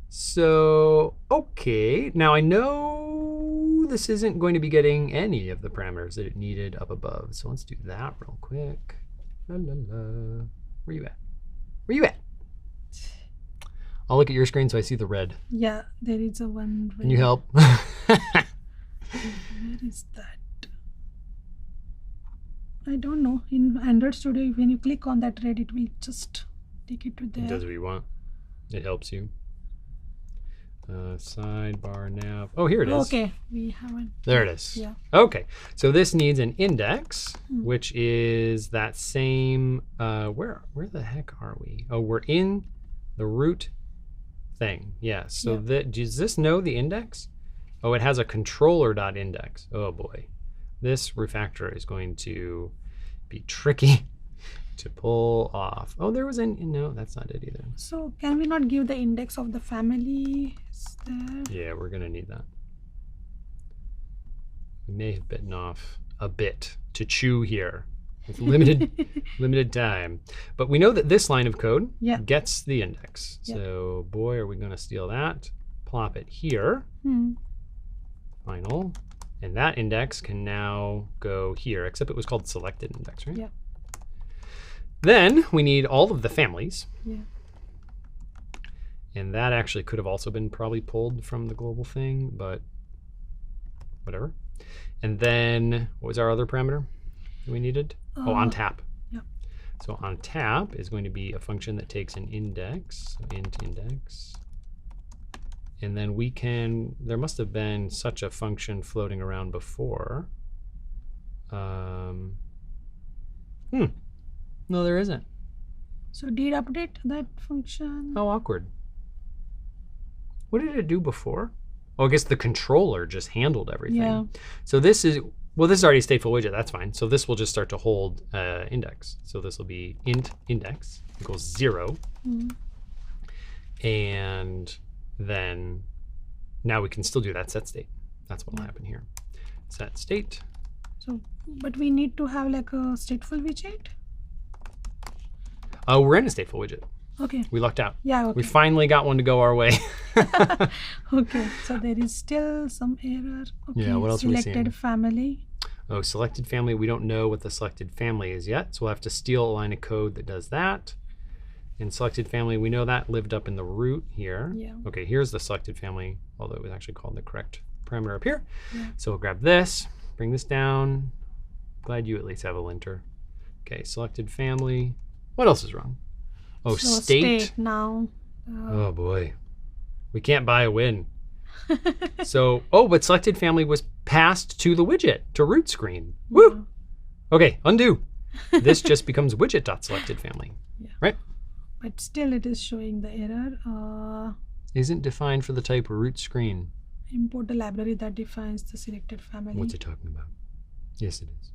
So, okay, now I know this isn't going to be getting any of the parameters that it needed up above. So let's do that real quick. La, la, la. Where you at? Where you at? I'll look at your screen so I see the red. Yeah, there is a one. Can you help? Where is that? I don't know. In Android Studio, when you click on that red, it will just take it to there. It does what you want. It helps you. Sidebar nav. Oh, here it is. Okay, we haven't. There it is. Yeah. Okay, so this needs an index, which is that same. Where the heck are we? Oh, we're in the root thing. Yeah. So does this know the index? Oh, it has a controller.index. Oh boy, this refactor is going to be tricky to pull off. Oh, there was no, that's not it either. So can we not give the index of the family there? Yeah, we're gonna need that. We may have bitten off a bit to chew here with limited time. But we know that this line of code gets the index. So boy, are we gonna steal that, plop it here, final, and that index can now go here, except it was called selected index, right? Yeah. Then we need all of the families. Yeah. And that actually could have also been probably pulled from the global thing, but whatever. And then what was our other parameter that we needed? Oh, on tap. Yeah. So on tap is going to be a function that takes an index, so int index. And then we can, there must have been such a function floating around before. No, there isn't. So did update that function? How awkward. what did it do before? Oh, I guess the controller just handled everything. Yeah. So this is, well, this is already a stateful widget. That's fine. So this will just start to hold index. So this will be int index equals 0. And then now we can still do that set state. That's what will happen here. Set state. So, but we need to have like a stateful widget? We're in a stateful widget. Okay. We lucked out. Yeah, okay. We finally got one to go our way. Okay, so there is still some error. Okay. Yeah, what else are we seeing? Selected family. Oh, selected family. We don't know what the selected family is yet. So we'll have to steal a line of code that does that. In selected family, we know that lived up in the root here. Yeah. Okay, here's the selected family, although it was actually called the correct parameter up here. Yeah. So we'll grab this, bring this down. Glad you at least have a linter. Okay, selected family. What else is wrong? Oh, So state. now. Oh boy, we can't buy a win. So, oh, but selected family was passed to the widget, to RootScreen. Woo! Okay, undo. This just becomes widget.selectedFamily, right? But still it is showing the error. Isn't defined for the type RootScreen. Import the library that defines the selected family. What's it talking about? Yes, it is.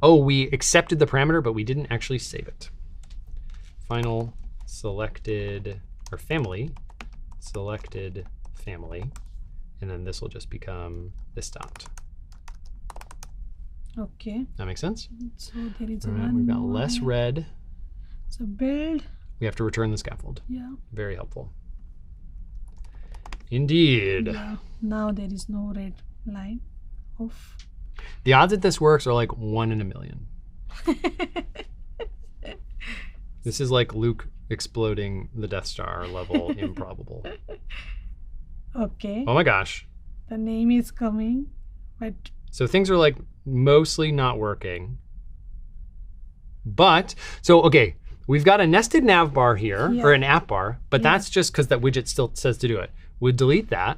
Oh, we accepted the parameter, but we didn't actually save it. Final selected, or family, selected family, and then this will just become this dot. Okay. That makes sense? So there is All right, one we've got more less here. red. So build. We have to return the scaffold. Yeah. Very helpful. Indeed. Yeah. Now there is no red line. Off. The odds that this works are like 1 in a million. This is like Luke exploding the Death Star level improbable. Okay. Oh my gosh. The name is coming, but So things are like mostly not working. But, so okay, we've got a nested nav bar here, or an app bar, but that's just because that widget still says to do it. We'll delete that.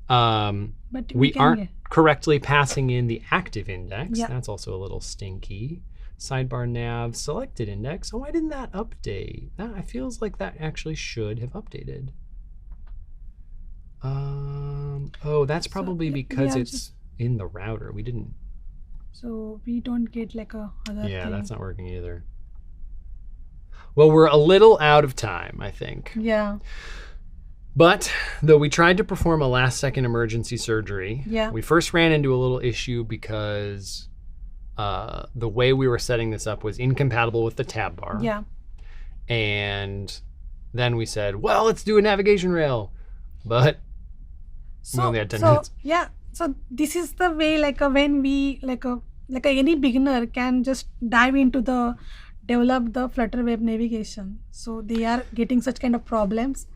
but We can aren't get- correctly passing in the active index. Yeah. That's also a little stinky. Sidebar nav selected index. Oh, why didn't that update? That I feels like that actually should have updated. Oh, that's probably because it's in the router. We didn't. So we don't get like a other Yeah, thing. that's not working either. Well, we're a little out of time, I think. Yeah. But though we tried to perform a last-second emergency surgery, we first ran into a little issue because the way we were setting this up was incompatible with the tab bar. Yeah. And then we said, well, let's do a NavigationRail. But we only had 10 minutes. Yeah. So this is the way when we any beginner can just dive into the develop the Flutter web navigation. So they are getting such kind of problems.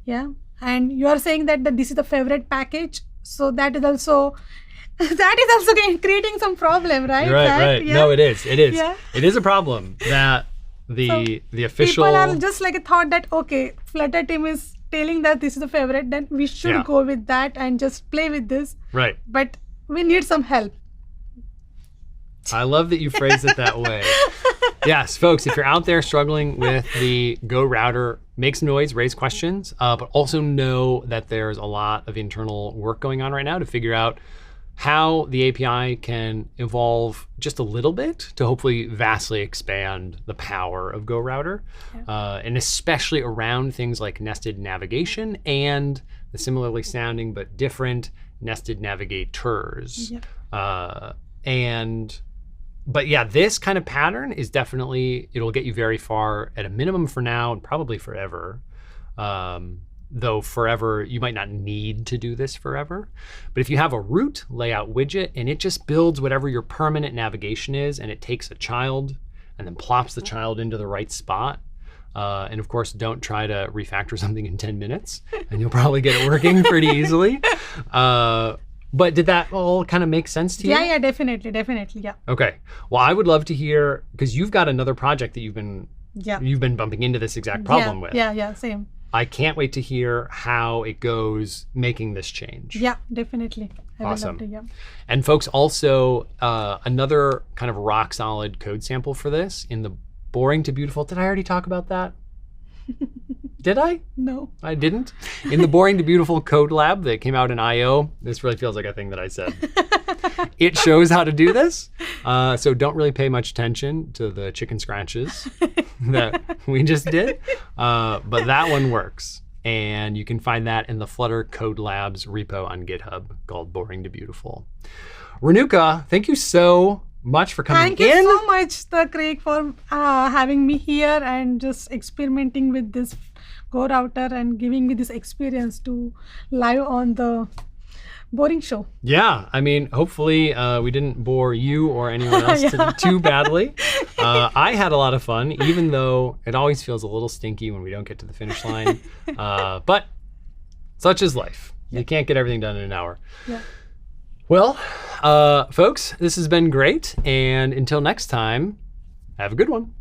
Yeah. And you are saying that this is the favorite package. So that is also creating some problem, right? Right. Yeah. No, it is. Yeah. It is a problem that the official people are just thought that okay, Flutter team is telling that this is the favorite, then we should go with that and just play with this. Right. But we need some help. I love that you phrase it that way. Yes, folks, if you're out there struggling with the GoRouter, make some noise, raise questions, but also know that there's a lot of internal work going on right now to figure out how the API can evolve just a little bit to hopefully vastly expand the power of GoRouter, and especially around things like nested navigation and the similarly sounding but different nested navigators. But yeah, this kind of pattern is definitely, it'll get you very far at a minimum for now and probably forever. Though forever, you might not need to do this forever. But if you have a root layout widget and it just builds whatever your permanent navigation is, and it takes a child and then plops the child into the right spot. And of course, don't try to refactor something in 10 minutes and you'll probably get it working pretty easily. But did that all kind of make sense to you? Yeah, definitely, yeah. Okay. Well, I would love to hear, because you've got another project that you've been bumping into this exact problem with. Yeah, same. I can't wait to hear how it goes making this change. Yeah, definitely. Awesome. I would love to, And folks, also another kind of rock solid code sample for this in the boring to beautiful. Did I already talk about that? Did I? No. I didn't. In the Boring to Beautiful Code Lab that came out in I/O, this really feels like a thing that I said. It shows how to do this. So don't really pay much attention to the chicken scratches that we just did. But that one works. And you can find that in the Flutter Code Labs repo on GitHub called Boring to Beautiful. Renuka, thank you so much for coming in. Thank you so much, Craig, for having me here and just experimenting with this GoRouter and giving me this experience to live on the Boring Show. Yeah, I mean, hopefully we didn't bore you or anyone else too badly. I had a lot of fun, even though it always feels a little stinky when we don't get to the finish line. But such is life. You can't get everything done in an hour. Yeah. Well, folks, this has been great. And until next time, have a good one.